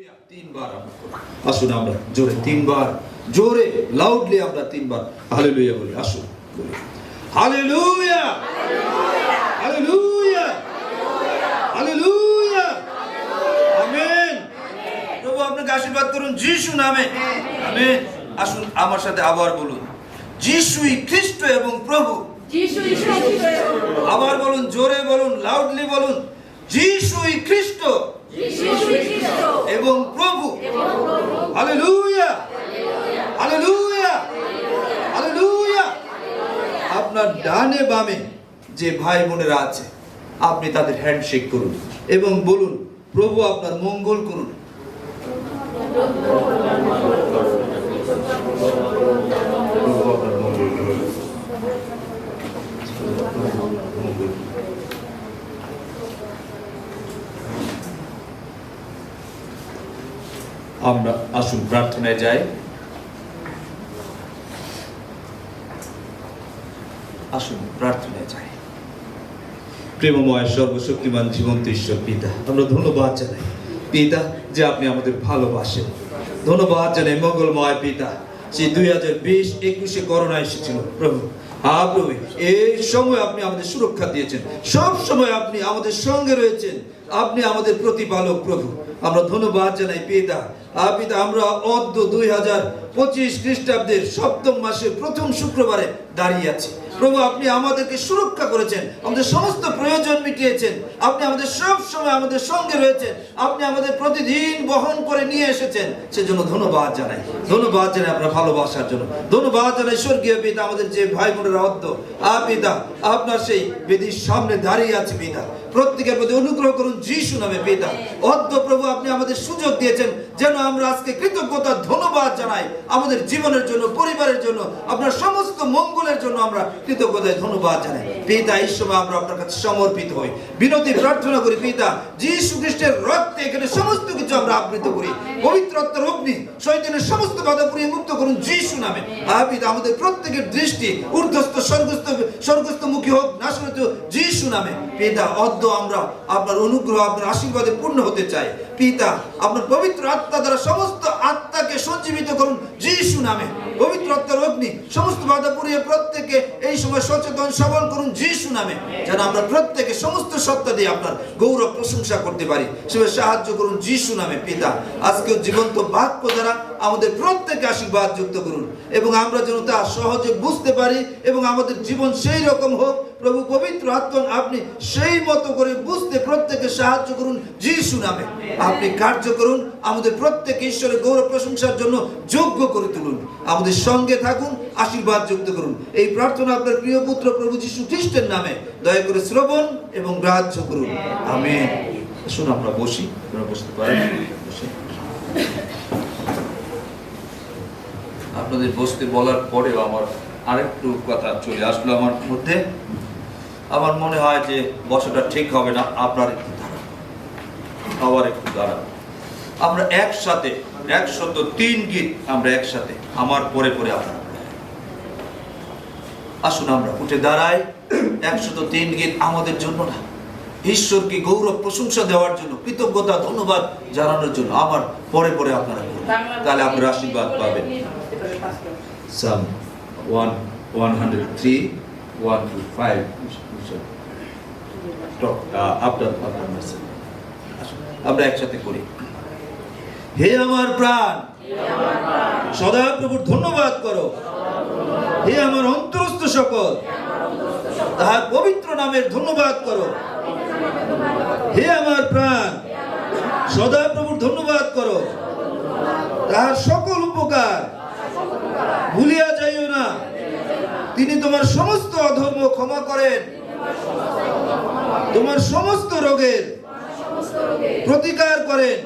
তিনবার আসুন আমরা জোরে তিনবার, জোরে লাউডলি আমরা তিনবার হালেলুয়া বলি। আসুন বলি হালেলুয়া, হালেলুয়া, হালেলুয়া, আমেন। প্রভু আপনাকে আশীর্বাদ করুন যিশু নামে, আমেন। আসুন আমার সাথে আবার বলুন, যিশুই খ্রিস্ট এবং প্রভু। আবার বলুন, জোরে বলুন, লাউডলি বলুন, যিশুই খ্রিস্ট এবং প্রভু। Hallelujah, hallelujah, hallelujah. আপনার ডানে বামে যে ভাই বোনেরা আছে আপনি তাদের হ্যান্ডশেক করুন এবং বলুন, প্রভু আপনার মঙ্গল করুন। আমরা আসুন প্রার্থনায় যাই। আসুন প্রার্থনায় যাই। প্রেমময় সর্বশক্তিমান জীবন্ত ঈশ্বর পিতা, আমরা ধন্যবাদ জানাই পিতা যে আপনি আমাদের ভালোবাসেন। ধন্যবাদ জানাই মঙ্গলময় পিতা, সেই 2020-21 করোনা এসেছিল প্রভু। প্রভু এই সময় আপনি আমাদের সুরক্ষা দিয়েছেন, সব সময় আপনি আমাদের সঙ্গে রয়েছেন, আপনি আমাদের প্রতিপালক প্রভু। আমরা ধন্যবাদ জানাই পিতা। পিতা আমরা 2025 খ্রিস্টাব্দের 7ম মাসের প্রথম শুক্রবারে দাঁড়িয়ে আছি প্রভু। আপনি আমাদেরকে সুরক্ষা করেছেন, আমাদের সমস্ত প্রয়োজন মিটিয়েছেন, আপনি আমাদের সব সময় আমাদের সঙ্গে রয়েছেন, আপনি আমাদের প্রতিদিন বহন করে নিয়ে এসেছেন, সেজন্য ধন্যবাদ জানাই। ধন্যবাদ জানাই আপনার ভালোবাসার জন্য। ধন্যবাদ জানাই স্বর্গীয় পিতা, আমাদের যে ভাই বোনেরা পিতা আপনার সেই বেদির সামনে দাঁড়িয়ে আছে পিতা, প্রত্যেকের প্রতি অনুগ্রহ করুন যিশু নামে পিতা। প্রভু আপনি আমাদের সুযোগ দিয়েছেন যেন আমরা আজকে কৃতজ্ঞতা ধন্যবাদ জানাই আমাদের জীবনের জন্য, পরিবারের জন্য, আপনার সমস্ত মঙ্গলের জন্য আমরা কৃতজ্ঞতায় ধন্যবাদ জানাই পিতা। এই সময় আমরা আপনার কাছে সমর্পিত হই, বিনতি প্রার্থনা করি পিতা, যিশু খ্রিস্টের রক্তে এখানে সমস্ত কিছু আমরা আবৃত করি। পবিত্র আত্মার অগ্নি শয়তানের সমস্ত বাধা পুড়িয়ে মুক্ত করুন যিশু নামে। পিতা আমাদের প্রত্যেকের দৃষ্টি ঊর্ধ্বস্থ স্বর্গস্থ মুখী হোক নাশনত যিশু নামে পিতা। আমরা আপনার অনুগ্রহ, আপনার আশীর্বাদে পূর্ণ হতে চাই পিতা। আপনার পবিত্র আত্মা দ্বারা সমস্ত আত্মাকে সঞ্জীবিত করুন যিশু নামে। পবিত্র আত্মার অগ্নি সমস্ত বাধা পুড়িয়ে প্রত্যেকে এই সময় সচেতন সবল করুন যিশু নামে, যেন আমরা প্রত্যেকে সমস্ত সত্তা দিয়ে আপনার গৌরব প্রশংসা করতে পারি, সেভাবে সাহায্য করুন যিশু নামে পিতা। আজকেও জীবন্ত বাক্য দ্বারা আমাদের প্রত্যেকে আশীর্বাদ যুক্ত করুন এবং আমরা যেন তা সহজে বুঝতে পারি এবং আমাদের জীবন সেই রকম হোক প্রভু। পবিত্র আত্মা আপনি সেই মতো করে বুঝতে প্রত্যেকে সাহায্য করুন যিশু নামে। আপনি কার্য করুন, আমাদের প্রত্যেকে ঈশ্বরের গৌরব প্রশংসার জন্য যোগ্য করে তুলুন, আমাদের সঙ্গে থাকুন, আশীর্বাদ যুক্ত করুন। এই প্রার্থনা আপনার প্রিয় পুত্র প্রভু যিশু খ্রিস্টের নামে দয়া করে শ্রবণ এবং গ্রাহ্য করুন, আমেন। শুন আমরা বসি, আমরা বসতে পারি। আপনাদের বসতে বলার পরেও আমার আরেকটু কথা চলে আসলো আমার মধ্যে। আমার মনে হয় যে বসাটা ঠিক হবে না, আপনার একটু দাঁড়ান, আবার একটু দাঁড়ান। আমরা একসাথে 103 গীত আমরা একসাথে আমার পরে পরে আপনারা আসুন আমরা উঠে দাঁড়াই। 103 গীত আমাদের জন্য না, ঈশ্বরকে গৌরব প্রশংসা দেওয়ার জন্য, কৃতজ্ঞতা ধন্যবাদ জানানোর জন্য। আমার পরে পরে আপনারা তাহলে আপনারা আশীর্বাদ পাবেন। Psalm 103, 1 to 5. আমরা একসাথে করি। হে আমার প্রাণ সদা প্রভুর ধন্যবাদ করো, হে আমার অন্তরস্থ সকল তাহার পবিত্র নামের ধন্যবাদ করো। হে আমার প্রাণ সদা প্রভুর ধন্যবাদ করো, তাহার সকল উপকার ভুলিয়া যাইও না। তিনি তোমার সমস্ত অধর্ম ক্ষমা করেন, তোমার সমস্ত রোগের প্রতিকার করেন।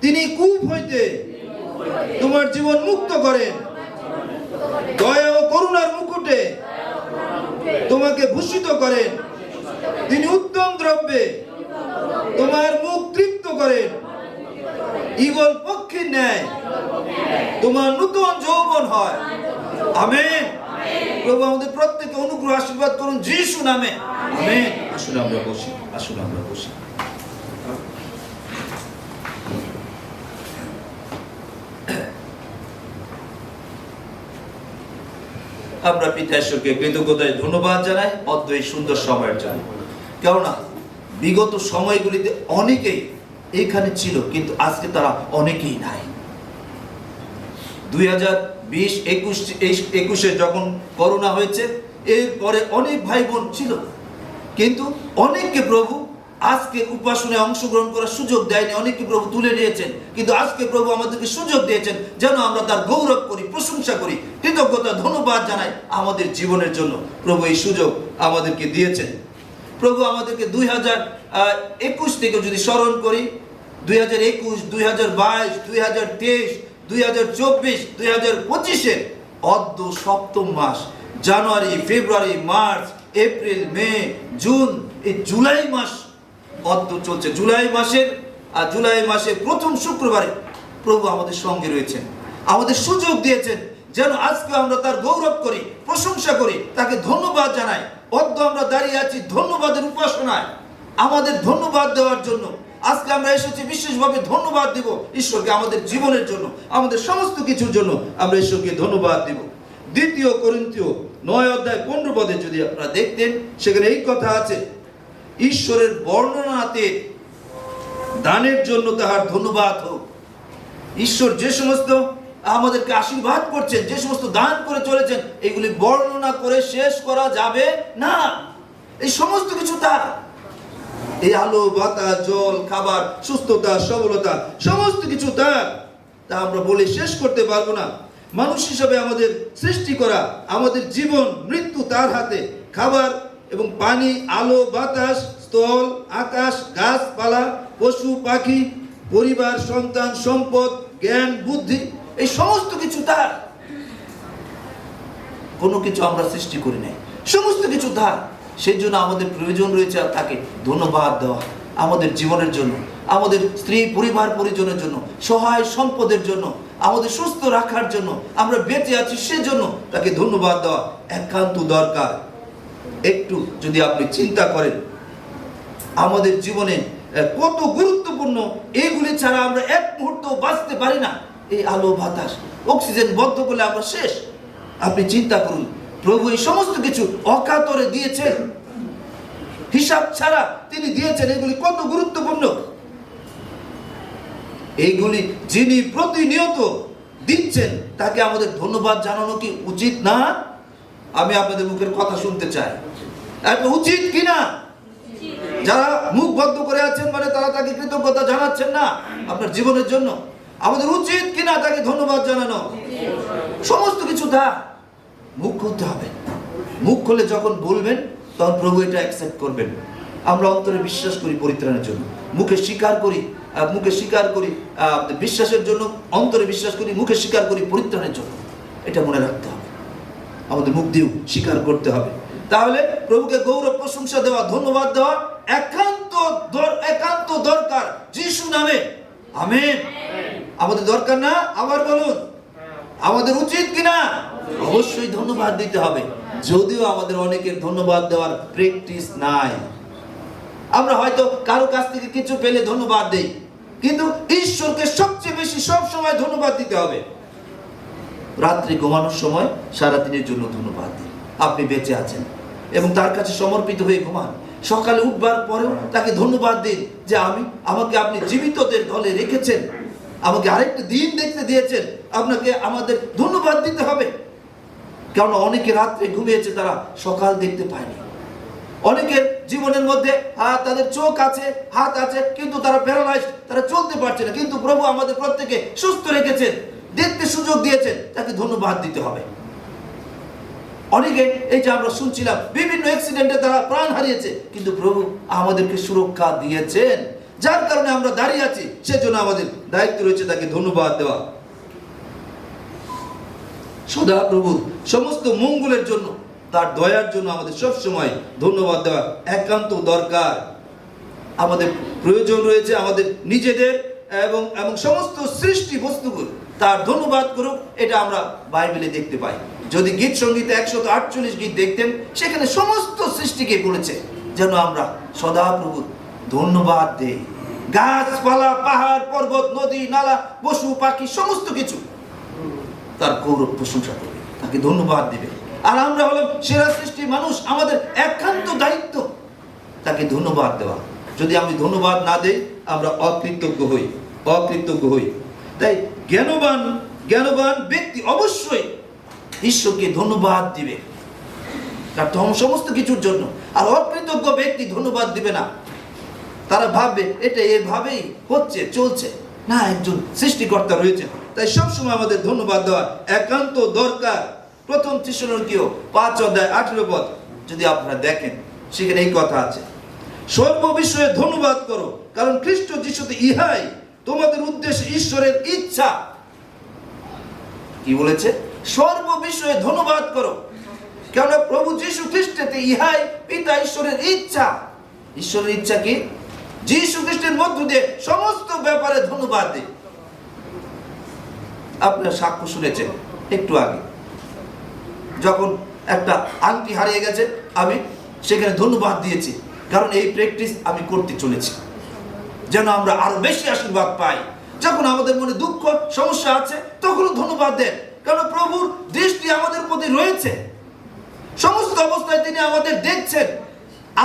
তিনি কূপ হইতে তোমার জীবন মুক্ত করেন, দয়া ও করুণার মুকুটে তোমাকে ভূষিত করেন। তিনি উত্তম দ্রব্যে তোমার মুখ তৃপ্ত করেন, ঈগল পক্ষীর ন্যায় তোমার নূতন যৌবন হয়। আমেন। প্রভু আমাদের প্রত্যেককে অনুগ্রহ আশীর্বাদ করুন যিশু নামে, আমেন। আসুন আমরা বসি, আসুন আমরা বসি। আমরা পিতা ঈশ্বরকে কৃতজ্ঞতায় ধন্যবাদ জানাই অদ্য এই সুন্দর সময়ের জন্য। কেননা বিগত সময়গুলিতে অনেকেই এখানে ছিল, কিন্তু আজকে তারা অনেকেই নাই। 2020-21 যখন করোনা হয়েছে, এরপরে অনেক ভাই বোন ছিল, কিন্তু অনেককে প্রভু আজকে উপাসনায় অংশগ্রহণ করার সুযোগ দেয়নি, অনেককে প্রভু তুলে নিয়েছেন। কিন্তু আজকে প্রভু আমাদেরকে সুযোগ দিয়েছেন যেন আমরা তার গৌরব করি, প্রশংসা করি, কৃতজ্ঞতা ধন্যবাদ জানাই আমাদের জীবনের জন্য। প্রভু এই সুযোগ আমাদেরকে দিয়েছেন। প্রভু আমাদেরকে 2021 থেকে যদি স্মরণ করি, 2021, 2022, 2023, 2024, 2025 অদ্য সপ্তম মাস, জানুয়ারি, ফেব্রুয়ারি, মার্চ, এপ্রিল, মে, জুন, এই জুলাই মাস অদ্য চলছে। জুলাই মাসের প্রথম শুক্রবারে প্রভু আমাদের সঙ্গে রয়েছেন, আমাদের সুযোগ দিয়েছেন যেন আজকে আমরা তার গৌরব করি, প্রশংসা করি, তাকে ধন্যবাদ জানাই। অদ্য আমরা দাঁড়িয়ে আছি ধন্যবাদের উপাসনায়, আমাদের ধন্যবাদ দেওয়ার জন্য। আজকে আমরা এসেছি বিশেষভাবে ধন্যবাদ দিব ঈশ্বরকে, আমাদের জীবনের জন্য, আমাদের সমস্ত কিছুর জন্য আমরা ঈশ্বরকে ধন্যবাদ দিব। 2 করিন্থীয় 9:15 যদি আপনারা দেখতেন, সেখানে এই কথা আছে, ঈশ্বরের বর্ণনাতে দানের জন্য তাহার ধন্যবাদ হোক। ঈশ্বর যে সমস্ত আমাদেরকে আশীর্বাদ করছেন, যে সমস্ত দান করে চলেছেন, এগুলি বর্ণনা করে শেষ করা যাবে না। এই সমস্ত কিছু তার, এই আলো, বাতাস, জল, খাবার, সুস্থতা, সবলতা, সমস্ত কিছু তার, তা আমরা বলে শেষ করতে পারবো না। মানুষ হিসাবে আমাদের সৃষ্টি করা, আমাদের জীবন মৃত্যু তার হাতে। খাবার এবং পানি, আলো, বাতাস, স্থল, আকাশ, গাছপালা, পশু পাখি, পরিবার, সন্তান, সম্পদ, জ্ঞান, বুদ্ধি, এই সমস্ত কিছু তার। কোনো কিছু আমরা সৃষ্টি করি নাই, সমস্ত কিছু তার। সেই জন্য আমাদের প্রয়োজন রয়েছে তাকে ধন্যবাদ দেওয়া, আমাদের জীবনের জন্য, আমাদের স্ত্রী পরিবার পরিজনের জন্য, সহায় সম্পদের জন্য, আমাদের সুস্থ রাখার জন্য, আমরা বেঁচে আছি সেজন্য তাকে ধন্যবাদ দেওয়া একান্ত দরকার। একটু যদি আপনি চিন্তা করেন আমাদের জীবনে কত গুরুত্বপূর্ণ, এগুলি ছাড়া আমরা এক মুহূর্ত বাঁচতে পারি না। এই আলো, বাতাস, অক্সিজেন বন্ধ করলে আমরা শেষ। আপনি চিন্তা করুন, প্রভু এই সমস্ত কিছু অকাতরে দিয়েছেন, হিসাব ছাড়া তিনি দিয়েছেন। এগুলি কত গুরুত্বপূর্ণ, এইগুলি যিনি প্রতিনিয়ত দিচ্ছেন তাকে আমাদের ধন্যবাদ জানানো কি উচিত না? আমি আপনাদের মুখের কথা শুনতে চাই, উচিত কিনা? যারা মুখ বন্ধ করে আছেন মানে তারা তাকে কৃতজ্ঞতা জানাচ্ছেন না আপনার জীবনের জন্য। আমাদের উচিত কিনা তাকে ধন্যবাদ জানানো? সমস্ত কিছু তা মুখ খুলতে হবে। মুখ খুলে যখন বলবেন তখন প্রভু এটা অ্যাকসেপ্ট করবেন। আমরা অন্তরে বিশ্বাস করি পরিত্রাণের জন্য, মুখে স্বীকার করি বিশ্বাসের জন্য, অন্তরে বিশ্বাস করি, মুখে স্বীকার করি পরিত্রাণের জন্য। এটা মনে রাখতে হবে, আমাদের মুখ দিয়েও স্বীকার করতে হবে। তাহলে প্রভুকে গৌরব, প্রশংসা দেওয়া, ধন্যবাদ দেওয়া একান্ত দরকার যিশু নামে। আমেন। আমাদের দরকার না? আবার বলুন, আমাদের উচিত কিনা? অবশ্যই ধন্যবাদ দিতে হবে, যদিও আমাদের অনেকের ধন্যবাদ দেওয়ার প্র্যাকটিস নাই। আমরা হয়তো কারো কাছ থেকে কিছু পেলে ধন্যবাদ দেই, কিন্তু ঈশ্বরকে সবচেয়ে বেশি সব সময় ধন্যবাদ দিতে হবে। রাত্রি ঘুমানোর সময় সারাদিনের জন্য ধন্যবাদ দিন, আপনি বেঁচে আছেন এবং তার কাছে সমর্পিত হয়ে ঘুমান। সকালে উঠবার পরেও তাকে ধন্যবাদ দিন যে আমাকে আপনি জীবিতদের দলে রেখেছেন, আমাকে আরেকটা দিন দেখতে দিয়েছেন। আপনাকে আমাদের ধন্যবাদ দিতে হবে, কারণ অনেকে রাত্রে ঘুমিয়েছে, তারা সকাল দেখতে পায়নি। অনেকের জীবনের মধ্যে তাদের চোখ আছে, হাত আছে, কিন্তু তারা প্যারালাইজড, তারা চলতে পারছে না। কিন্তু প্রভু আমাদের প্রত্যেকে সুস্থ রেখেছেন, দেখতে সুযোগ দিয়েছেন, তাকে ধন্যবাদ দিতে হবে। অনেকে এই যে আমরা শুনছিলাম বিভিন্ন অ্যাক্সিডেন্টে তারা প্রাণ হারিয়েছে, কিন্তু প্রভু আমাদেরকে সুরক্ষা দিয়েছেন, যার কারণে আমরা দাঁড়িয়ে আছি। সেজন্য আমাদের দায়িত্ব রয়েছে তাকে ধন্যবাদ দেওয়া। সদা প্রভুর সমস্ত মঙ্গলের জন্য, তার দয়ার জন্য আমাদের সব সময় ধন্যবাদ দেওয়া একান্ত দরকার। আমাদের প্রয়োজন রয়েছে আমাদের নিজেদের এবং সমস্ত সৃষ্টি বস্তুগুলো তার ধন্যবাদ করুক, এটা আমরা বাইবেলে দেখতে পাই। যদি গীত সঙ্গীতে 148 গীত দেখতেন, সেখানে সমস্ত সৃষ্টিকে বলেছে যেন আমরা সদা প্রভুর ধন্যবাদ দেই। গাছপালা, পাহাড়, পর্বত, নদী, নালা, পশু পাখি, সমস্ত কিছু তার গৌরব প্রশংসা করবে, তাকে ধন্যবাদ দিবে। আর আমরা হলাম সেরা সৃষ্টি মানুষ, আমাদের একান্ত দায়িত্ব তাকে ধন্যবাদ দেওয়া। যদি আমি ধন্যবাদ না দেই আমরা অকৃতজ্ঞ হই। তাই জ্ঞানবান ব্যক্তি অবশ্যই ঈশ্বরকে ধন্যবাদ দিবে তার সমস্ত কিছুর জন্য। আর অকৃতজ্ঞ ব্যক্তি ধন্যবাদ দিবে না। তারা ভাববে এটা এভাবেই হচ্ছে, চলছে না, একজন সৃষ্টিকর্তা রয়েছে। তাই সবসময় আমাদের ধন্যবাদ দেওয়া একান্ত দরকার। প্রথম থিসসলুনিকীয় 5:18 যদি আপনারা দেখেন, সেখানে এই কথা আছে, সর্ববিষয়ে ধন্যবাদ করো, কারণ খ্রিস্ট যিশুতে ইহাই তোমাদের উদ্দেশ্যে ঈশ্বরের ইচ্ছা। কি বলেছে? সর্ববিষয়ে ধন্যবাদ করো, কেননা প্রভু যীশু খ্রিস্টেতে ইহাই পিতা ঈশ্বরের ইচ্ছা। ঈশ্বরের ইচ্ছা কি? যীশু খ্রিস্টের মধ্য দিয়ে সমস্ত ব্যাপারে ধন্যবাদ দিই। আপনারা সাক্ষ্য শুনেছেন একটু আগে, যখন একটা আংটি হারিয়ে গেছে আমি সেখানে ধন্যবাদ দিয়েছি, কারণ এই প্র্যাকটিস আমি করতে চলেছি যেন আমরা আরো বেশি আশীর্বাদ পাই। যখন আমাদের মনে দুঃখ সমস্যা আছে তখনও ধন্যবাদ দেন, কারণ প্রভুর দৃষ্টি আমাদের প্রতি রয়েছে। সমস্ত অবস্থায় তিনি আমাদের দেখছেন,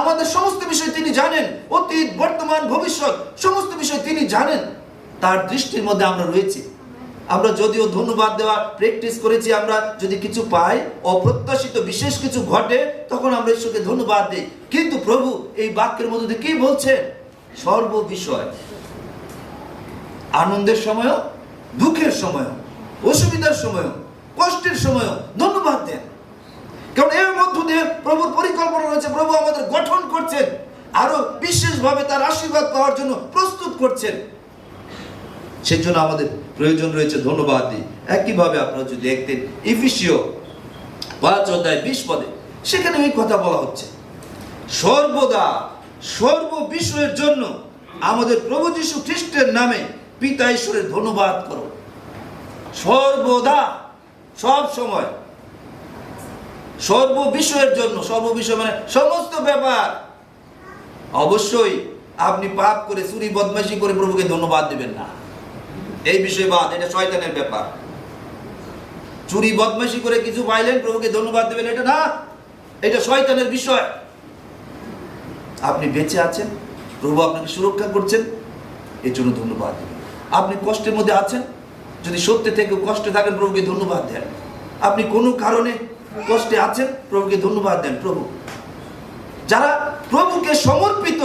আমাদের সমস্ত বিষয় তিনি জানেন, অতীত বর্তমান ভবিষ্যৎ সমস্ত বিষয় তিনি জানেন। তার দৃষ্টির মধ্যে আমরা রয়েছি। আমরা যদিও ধন্যবাদ দেওয়া প্র্যাকটিস করেছি, আমরা যদি কিছু পাই, অপ্রত্যাশিত বিশেষ কিছু ঘটে, তখন আমরা ঈশ্বরকে ধন্যবাদ দিই। কিন্তু প্রভু এই বাক্যের মধ্যে দিয়ে কি বলছেন? সর্ববিষয়, আনন্দের সময়ও, দুঃখের সময়ও, অসুবিধার সময়ও, কষ্টের সময়ও ধন্যবাদ দেন, কারণ এর মধ্য দিয়ে প্রভুর পরিকল্পনা রয়েছে। প্রভু আমাদের গঠন করছেন, আরো বিশেষভাবে তার আশীর্বাদ পাওয়ার জন্য প্রস্তুত করছেন। সেই জন্য আমাদের প্রয়োজন রয়েছে ধন্যবাদ দিই। একইভাবে আপনারা যদি দেখতেন ইফিসীয় 5:20 সেখানে এই কথা বলা হচ্ছে, সর্বদা সর্ববিষয়ের জন্য আমাদের প্রভু যীশু খ্রিস্টের নামে পিতা ঈশ্বরের ধন্যবাদ করো। সর্বদা, সব সময়, সর্ববিষয়ের জন্য। সর্ববিষয় মানে সমস্ত ব্যাপার। অবশ্যই আপনি পাপ করে, চুরি বদমাইশি করে প্রভুকে ধন্যবাদ দিবেন না, এই বিষয় বাদ, এটা শয়তানের ব্যাপার। চুরি বদমাইশি করে কিছু পাইলেন, প্রভুকে ধন্যবাদ দিবেন, এটা না, এটা শয়তানের বিষয়। আপনি বেঁচে আছেন, প্রভু আপনাকে সুরক্ষা করছেন, এর জন্য ধন্যবাদ দিবেন। আপনি কষ্টের মধ্যে আছেন, যদি সত্যি থেকে কষ্টে থাকেন, প্রভুকে ধন্যবাদ দেন। আপনি কোনো কারণে কষ্টে আছেন, প্রভুকে ধন্যবাদ দেন। প্রভু, যারা প্রভুকে সমর্পিত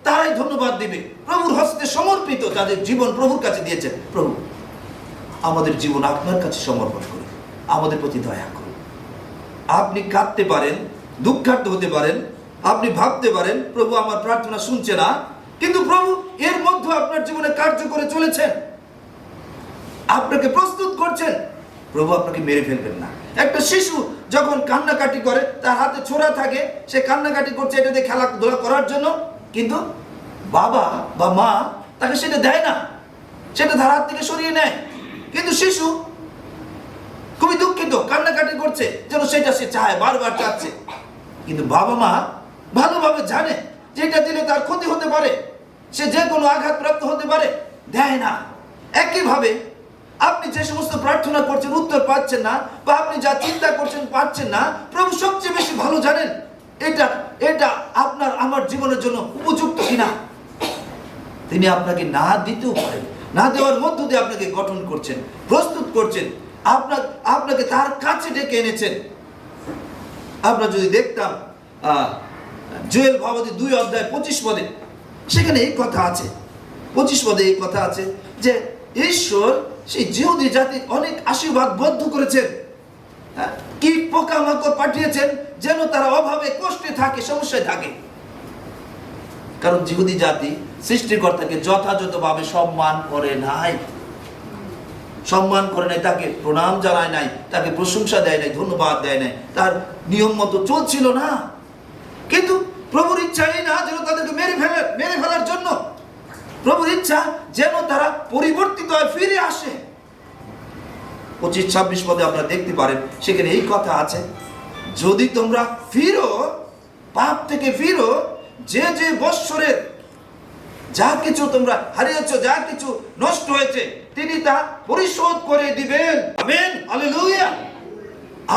তারাই ধন্যবাদ দিবে। প্রভুর হস্তে সমর্পিত, তাদের জীবন প্রভুর কাছে দিয়েছেন। প্রভু, আমাদের জীবন আপনার কাছে সমর্পণ করুন, আমাদের প্রতি দয়া করুন। আপনি কাঁদতে পারেন, দুঃখার্ত হতে পারেন, আপনি ভাবতে পারেন প্রভু আমার প্রার্থনা শুনছে না, কিন্তু প্রভু এর মধ্যে আপনার জীবনে কার্য করে চলেছেন, আপনাকে প্রস্তুত করছেন। প্রভু আপনাকে মেরে ফেলবেন না। একটা শিশু যখন কান্নাকাটি করে, তার হাতে ছোরা থাকে, সে কান্নাকাটি করছে এটা দিয়ে খেলাধুলা করার জন্য, কিন্তু বাবা বা মা তাকে সেটা দেয় না, সেটা তার হাত থেকে সরিয়ে নেয়। কিন্তু শিশু খুবই দুঃখিত, কান্নাকাটি করছে যেন সেটা সে চায়, বারবার চাচ্ছে, কিন্তু বাবা মা ভালোভাবে জানে যে এটা দিলে তার ক্ষতি হতে পারে, সে যে কোনো আঘাতপ্রাপ্ত হতে পারে, দেয় না। একইভাবে আপনি যে সমস্ত প্রার্থনা করছেন উত্তর পাচ্ছেন না, বা আপনি যা চিন্তা করছেন পাচ্ছেন না, প্রভু সবচেয়ে বেশি ভালো জানেন এটা আপনার আমার জীবনের জন্য উপযুক্ত কিনা। তিনি আপনাকে না দিতেও পারেন, না দেওয়ার মধ্য দিয়ে আপনাকে গঠন করছেন, প্রস্তুত করছেন, আপনাকে তার কাছে ডেকে এনেছেন। আমরা যদি দেখতাম জুয়েল ভাবতী 2:25 সেখানে এই কথা আছে, 25 এই কথা আছে যে ঈশ্বর সেই জিহুদি জাতি অনেক আশীর্বাদ বদ্ধ করেছেন, কীট পোকামাকড় পাঠিয়েছেন যেন তারা অভাবে, কষ্টে থাকে, সমস্যায় থাকে। কারণ জিহুদি জাতি সৃষ্টিকর্তাকে যথাযথভাবে সম্মান করে নাই, তাকে প্রণাম জানায় নাই, তাকে প্রশংসা দেয় নাই, ধন্যবাদ দেয় নাই, তার নিয়ম মতো চলছিল না। কিন্তু প্রভুর ইচ্ছা এই না যেন তাদেরকে মেরে ফেলার জন্য। প্রভুর ইচ্ছা যেন তারা পরিবর্তিত হয়, ফিরে আসে। 25-26 আপনারা দেখতে পারেন, সেখানে এই কথা আছে, যদি তোমরা ফিরো, পাপ থেকে ফিরো, যে যে বৎসরের যা কিছু তোমরা হারিয়েছ, যা কিছু নষ্ট হয়েছে, তিনি তা পরিশোধ করে দিবেন। Amen, hallelujah.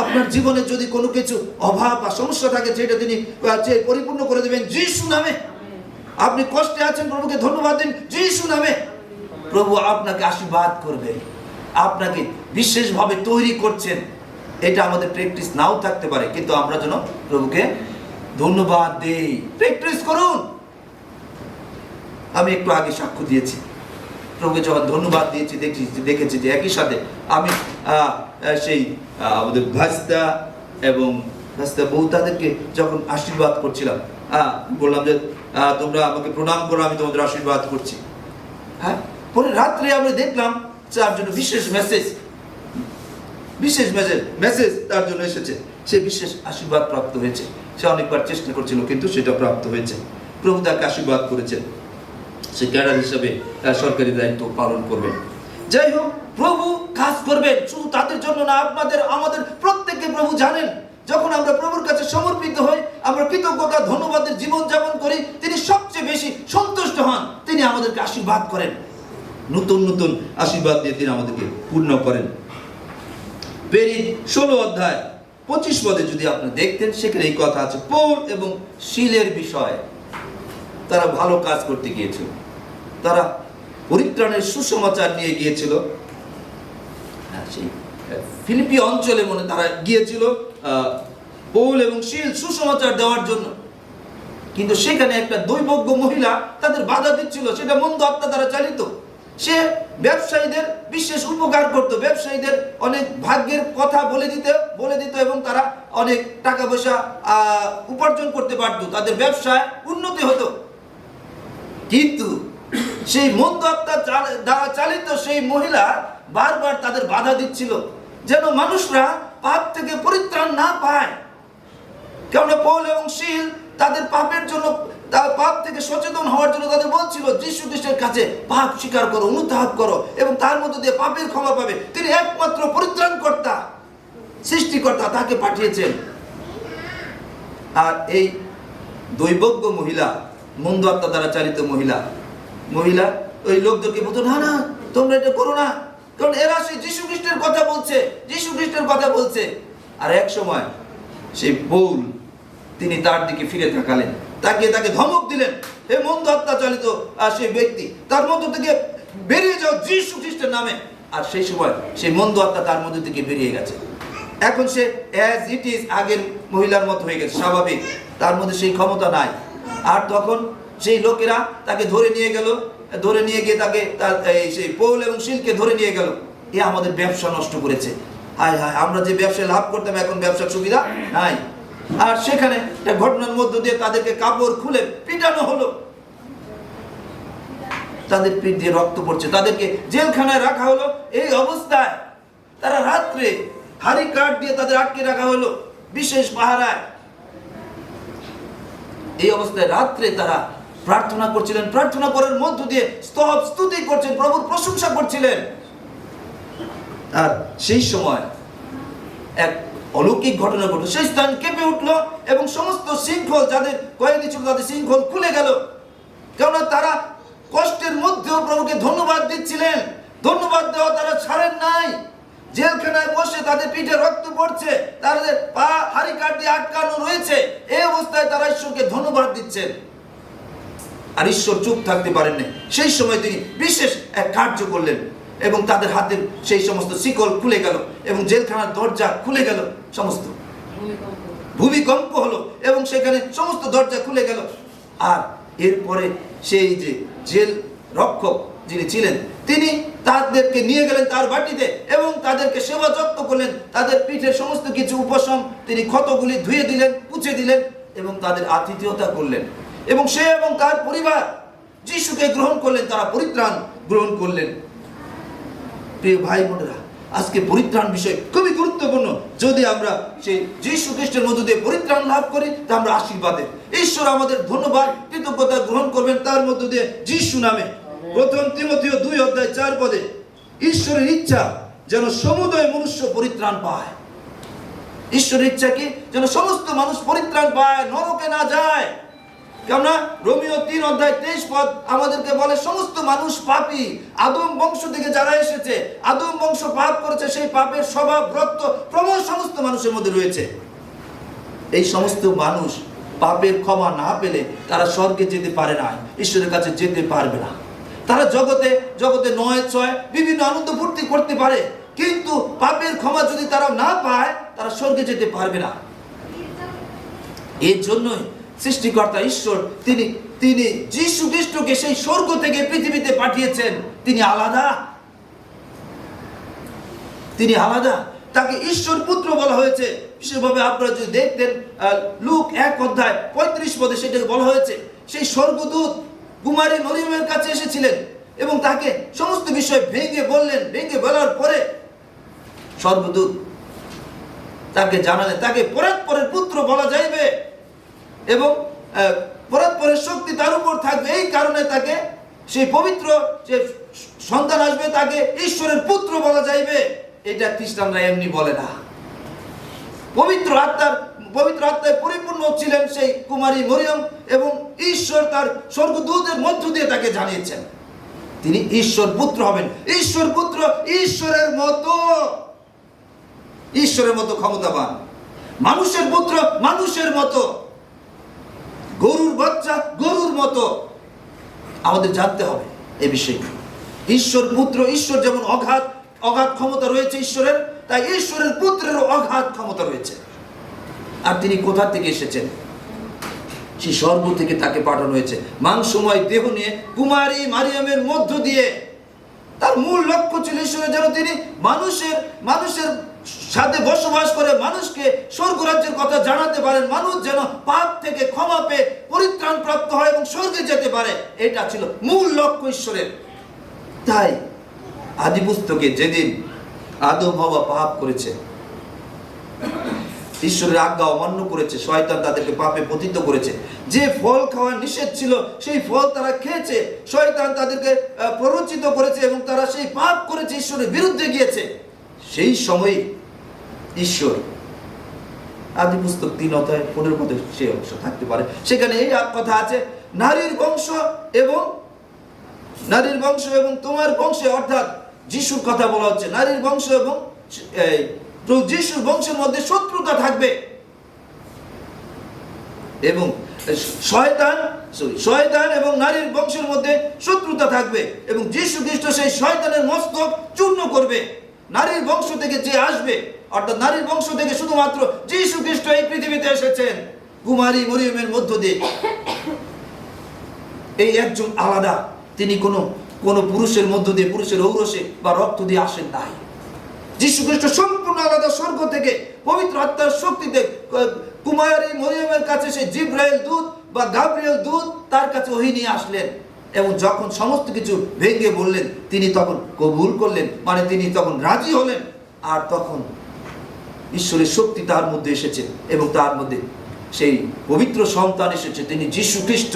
আপনার জীবনে যদি কোনো কিছু অভাব বা সমস্যা থাকে সেটা তিনি পরিপূর্ণ করে দেবেন যিশু নামে। আপনি কষ্টে আছেন, প্রভুকে ধন্যবাদ দিন যিশু নামে। প্রভু আপনাকে আশীর্বাদ করবেন, আপনাকে বিশেষভাবে তৈরি করছেন। এটা আমাদের প্র্যাকটিস নাও থাকতে পারে, কিন্তু আমরা যেন প্রভুকে ধন্যবাদ দেই। প্র্যাকটিস করুন। আমি একটু আগে সাক্ষ্য দিয়েছি, প্রভুকে যখন ধন্যবাদ দিয়েছি দেখেছি যে একই সাথে আমি সেই আমাদের ভাস্তা এবং ভাস্তা বউ তাদেরকে যখন আশীর্বাদ করছিলাম, বললাম যে তোমরা আমাকে প্রণাম করো, আমি তোমাদের আশীর্বাদ করছি। হ্যাঁ, পরে রাত্রে আমরা দেখলাম তার জন্য বিশেষ মেসেজ তার জন্য এসেছে। সে বিশেষ আশীর্বাদ প্রাপ্ত হয়েছে। সে অনেকবার চেষ্টা করছিল, কিন্তু সেটা প্রাপ্ত হয়েছে। প্রভু তাকে আশীর্বাদ করেছেন। সে ক্যাডার হিসাবে সরকারি দায়িত্ব পালন করবেন। যাই হোক, প্রভু কাজ করবেন শুধু তাদের জন্য না, আপনাদের আমাদের প্রত্যেককে প্রভু জানেন। যখন আমরা প্রভুর কাছে সমর্পিত হই, আমরা কৃতজ্ঞতা ধন্যবাদের জীবন যাপন করি, তিনি সবচেয়ে বেশি সন্তুষ্ট হন। তিনি আমাদেরকে আশীর্বাদ করেন, নতুন নতুন আশীর্বাদ দিয়ে তিনি আমাদেরকে পূর্ণ করেন। প্রেরিত 16 অধ্যায় 25 পদে যদি আপনি দেখতেন, সেখানে এই কথা আছে, পৌল এবং শিলের বিষয়। তারা ভালো কাজ করতে গিয়েছিল, তারা পরিত্রাণের সুসমাচার নিয়ে গিয়েছিল। সেই ফিলিপি অঞ্চলে মনে তারা গিয়েছিল পৌল এবং শিল সুসমাচার দেওয়ার জন্য। কিন্তু সেখানে একটা দৈবজ্ঞ মহিলা তাদের বাধা দিচ্ছিল। সেটা মন্দ আত্মা দ্বারা চালিত। সে ব্যবসায়ীদের বিশেষ উপকার করত, ব্যবসায়ীদের অনেক ভাগ্যের কথা বলে দিত এবং তারা অনেক টাকা পয়সা উপার্জন করতে পারত, তাদের ব্যবসায় উন্নতি হতো। কিন্তু সেই মন্দ আত্মা দ্বারা চালিত সেই মহিলা বারবার তাদের বাধা দিচ্ছিল, যেন মানুষরা পাপ থেকে পরিত্রাণ না পায়। কেননা পৌল এবং শিল তাদের পাপের জন্য, পাপ থেকে সচেতন হওয়ার জন্য তাদের বলছিল, যীশু খ্রিস্টের কাছে পাপ স্বীকার করো, অনুতাপ করো এবং তার মধ্যে দিয়ে পাপের ক্ষমা পাবে। তিনি একমাত্র পরিত্রাণকর্তা, সৃষ্টিকর্তা, তাকে পাঠিয়েছেন। আর এই দৈবজ্ঞ মহিলা, মন্দ আত্মা দ্বারা চালিত মহিলা ওই লোকদেরকে বলতো, না না তোমরা এটা করো না, কারণ এরা সেই যীশু খ্রিস্টের কথা বলছে। আর এক সময় সেই পৌল তিনি তার দিকে ফিরে তাকালেন, তাকে ধমক দিলেন, হে মন্দ আত্মা চালিত সেই ব্যক্তি, তার মধ্য থেকে বেরিয়ে যাও যীশু খ্রিস্টের নামে। আর সেই সময় সেই মন্দ আত্মা তার মধ্য থেকে বেরিয়ে গেছে। এখন সে অ্যাজ ইট ইজ আগের মহিলার মতো হয়ে গেছে, স্বাভাবিক, তার মধ্যে সেই ক্ষমতা নাই। আর তখন সেই লোকেরা তাকে ধরে নিয়ে গিয়ে তাকে সেই পৌল এবং শিলকে ধরে নিয়ে গেল। এ আমাদের ব্যবসা নষ্ট করেছে। হায় হায়, আমরা যে ব্যবসায় লাভ করতাম এখন ব্যবসার সুবিধা নাই। আর সেখানে একটা ঘটনার মধ্য দিয়ে তাদেরকে কাপড় খুলে পিটানো হলো, তাদের পিঠ দিয়ে রক্ত পড়ছে, তাদেরকে জেলখানায় রাখা হলো। এই অবস্থায় তারা রাত্রে হাড়ি কাঠ দিয়ে তাদের আটকে রাখা হলো বিশেষ পাহারায়। এই অবস্থায় রাত্রে তারা প্রার্থনা করছিলেন, প্রার্থনা করার মধ্য দিয়ে স্তুতি করছেন, প্রভুর প্রশংসা করছিলেন। আর সেই সময় এক অলৌকিক ঘটনা ঘটল। সেই স্থান কেঁপে উঠলো এবং সমস্ত শৃঙ্খল যাদের কয়েদি ছিল তাদের শৃঙ্খল খুলে গেল। কেননা তারা কষ্টের মধ্যেও প্রভুকে ধন্যবাদ দিচ্ছিলেন। ধন্যবাদ দেওয়া তারা ছাড়েন নাই। জেলখানায় বসে তাদের পিঠে রক্ত পড়ছে, তাদের পা হাড়ি কাঠ দিয়ে আটকানো রয়েছে। এই অবস্থায় তারা ঈশ্বরকে ধন্যবাদ দিচ্ছেন। আর ঈশ্বর চুপ থাকতে পারেননি। সেই সময় তিনি বিশেষ এক কার্য করলেন এবং তাদের হাতের সেই সমস্ত শিকল খুলে গেল এবং জেলখানার দরজা খুলে গেল। সমস্ত ভূমিকম্প হলো এবং সেখানে সমস্ত দরজা খুলে গেল। আর এরপরে সেই যে জেল রক্ষক যিনি ছিলেন, তিনি তাদেরকে নিয়ে গেলেন তার বাটিতে এবং তাদেরকে সেবা যত্ন করলেন। তাদের পিঠের সমস্ত কিছু উপশম তিনি ক্ষতগুলি ধুয়ে দিলেন, মুছে দিলেন এবং তাদের আতিথেয়তা করলেন। এবং সে এবং তার পরিবার যিশুকে গ্রহণ করলেন, তারা পরিত্রাণ গ্রহণ করলেন। প্রিয় ভাই বোনেরা, আজকে পরিত্রাণ বিষয় খুবই গুরুত্বপূর্ণ। যদি আমরা সেই যীশু খ্রিস্টের মধ্য দিয়ে পরিত্রাণ লাভ করি, তা আমরা আশীর্বাদের। ঈশ্বর আমাদের ধন্যবাদ কৃতজ্ঞতা গ্রহণ করবেন তার মধ্য দিয়ে যিশু নামে। 1 তিমথেয় 2 অধ্যায় 4 পদে, ঈশ্বরের ইচ্ছা যেন সমুদয় মনুষ্য পরিত্রাণ পায়। ঈশ্বরের ইচ্ছা কি? যেন সমস্ত মানুষ পরিত্রাণ পায়, নরকে না যায়। কেননা রোমীয় 3:23 আমাদেরকে বলে সমস্ত মানুষ পাপী, আদম বংশ থেকে যারা এসেছে, আদম বংশ পাপ করেছে, সেই পাপের স্বভাব রক্ত প্রবল সমস্ত মানুষের মধ্যে রয়েছে। এই সমস্ত মানুষ পাপের ক্ষমা না পেলে তারা স্বর্গে যেতে পারে না, ঈশ্বরের কাছে যেতে পারবে না। তারা জগতে জগতে নয় ছয় বিভিন্ন আনন্দ ফুর্তি করতে পারে, কিন্তু পাপের ক্ষমা যদি তারা না পায় তারা স্বর্গে যেতে পারবে না। এর জন্যই সৃষ্টিকর্তা ঈশ্বর তিনি তিনি যীশু খ্রিস্টকে সেই স্বর্গ থেকে পৃথিবীতে পাঠিয়েছেন। তিনি আলাদা, তিনি আলাদা, তাকে ঈশ্বর পুত্র বলা হয়েছে। বিশেষভাবে আপনারা যদি দেখতেন লুক 1:35 সেটাকে বলা হয়েছে, সেই স্বর্গদূত কুমারী মরিয়মের কাছে এসেছিলেন এবং তাকে সমস্ত বিষয় ভেঙে বললেন। ভেঙে বলার পরে স্বর্গদূত তাকে জানালেন তাকে পরাৎপরের পুত্র বলা যাইবে এবং পরাৎপরের শক্তি তার উপর থাকবে। এই কারণে তাকে সেই পবিত্র যে সন্তান আসবে তাকে ঈশ্বরের পুত্র বলা যাইবে। এটা খ্রিস্টানরা এমনি বলে না। পবিত্র আত্মায় পরিপূর্ণ ছিলেন সেই কুমারী মরিয়ম এবং ঈশ্বর তার স্বর্গদূতের মধ্য দিয়ে তাকে জানিয়েছেন তিনি ঈশ্বর পুত্র হবেন। ঈশ্বর পুত্র ঈশ্বরের মতো ক্ষমতাবান, মানুষের পুত্র মানুষের মতো, গরুর বাচ্চা গরুর মতো। আমাদের জানতে হবে এই বিষয়ে। ঈশ্বর পুত্র, ঈশ্বর যেমন অগাধ ক্ষমতা রয়েছে ঈশ্বরের, তাই ঈশ্বরের পুত্রেরও অগাধ ক্ষমতা রয়েছে। আর তিনি কোথা থেকে এসেছেন? সেই স্বর্গ থেকে তাকে পাঠানো হয়েছে মাংসময় দেহ নিয়ে কুমারী মারিয়ামের মধ্য দিয়ে। তার মূল লক্ষ্য ছিল ঈশ্বরের যেন তিনি মানুষের সাথে বসবাস করে মানুষকে স্বর্গরাজ্যের কথা জানাতে পারেন, মানুষ যেন পাপ থেকে ক্ষমা পেয়ে পরিত্রাণ প্রাপ্ত হয় এবং স্বর্গে যেতে পারে। এটা ছিল মূল লক্ষ্য ঈশ্বরের। তাই আদি পুস্তকে যেদিন আদম হাওয়া পাপ করেছে, ঈশ্বরের আজ্ঞা অমান্য করেছে, শয়তান তাদেরকে পাপে পতিত করেছে, যে ফল খাওয়া নিষেধ ছিল সেই ফল তারা খেয়েছে, শয়তান তাদেরকে প্ররোচিত করেছে এবং তারা সেই পাপ করেছে, ঈশ্বরের বিরুদ্ধে গিয়েছে। সেই সময় ঈশ্বর, আদি পুস্তক 3:15 সেই অংশ থাকতে পারে, সেখানে এই কথা আছে, নারীর বংশ এবং তোমার বংশে, অর্থাৎ যিশুর কথা বলা হচ্ছে। নারীর বংশ এবং যিশুর বংশের মধ্যে শত্রুতা থাকবে এবং শয়তান এবং নারীর বংশের মধ্যে শত্রুতা থাকবে এবং যিশু খ্রিস্ট সেই শয়তানের মস্তক চূর্ণ করবে। নারীর বংশ থেকে যে আসবে, অর্থাৎ নারীর বংশ থেকে শুধুমাত্র যিশু খ্রিস্ট এই পৃথিবীতে এসেছেন কুমারী মরিয়মের মধ্য দিয়ে। এই একজন আলাদা, তিনি কোনো পুরুষের মধ্য দিয়ে, পুরুষের ঔরসে বা রক্ত দিয়ে আসেন নাই। যিশু খ্রিস্ট সম্পূর্ণ আলাদা, স্বর্গ থেকে পবিত্র আত্মার শক্তিতে কুমারী মরিয়মের কাছে সেই জিব্রাইল দূত বা গাব্রিয়েল দূত তার কাছে ওহী নিয়ে আসলেন এবং যখন সমস্ত কিছু ভেঙে বললেন তিনি তখন কবুল করলেন, মানে তিনি তখন রাজি হলেন। আর তখন ঈশ্বরের শক্তি তার মধ্যে এসেছে এবং তার মধ্যে সেই পবিত্র সন্তান এসেছে, তিনি যিশু খ্রিস্ট।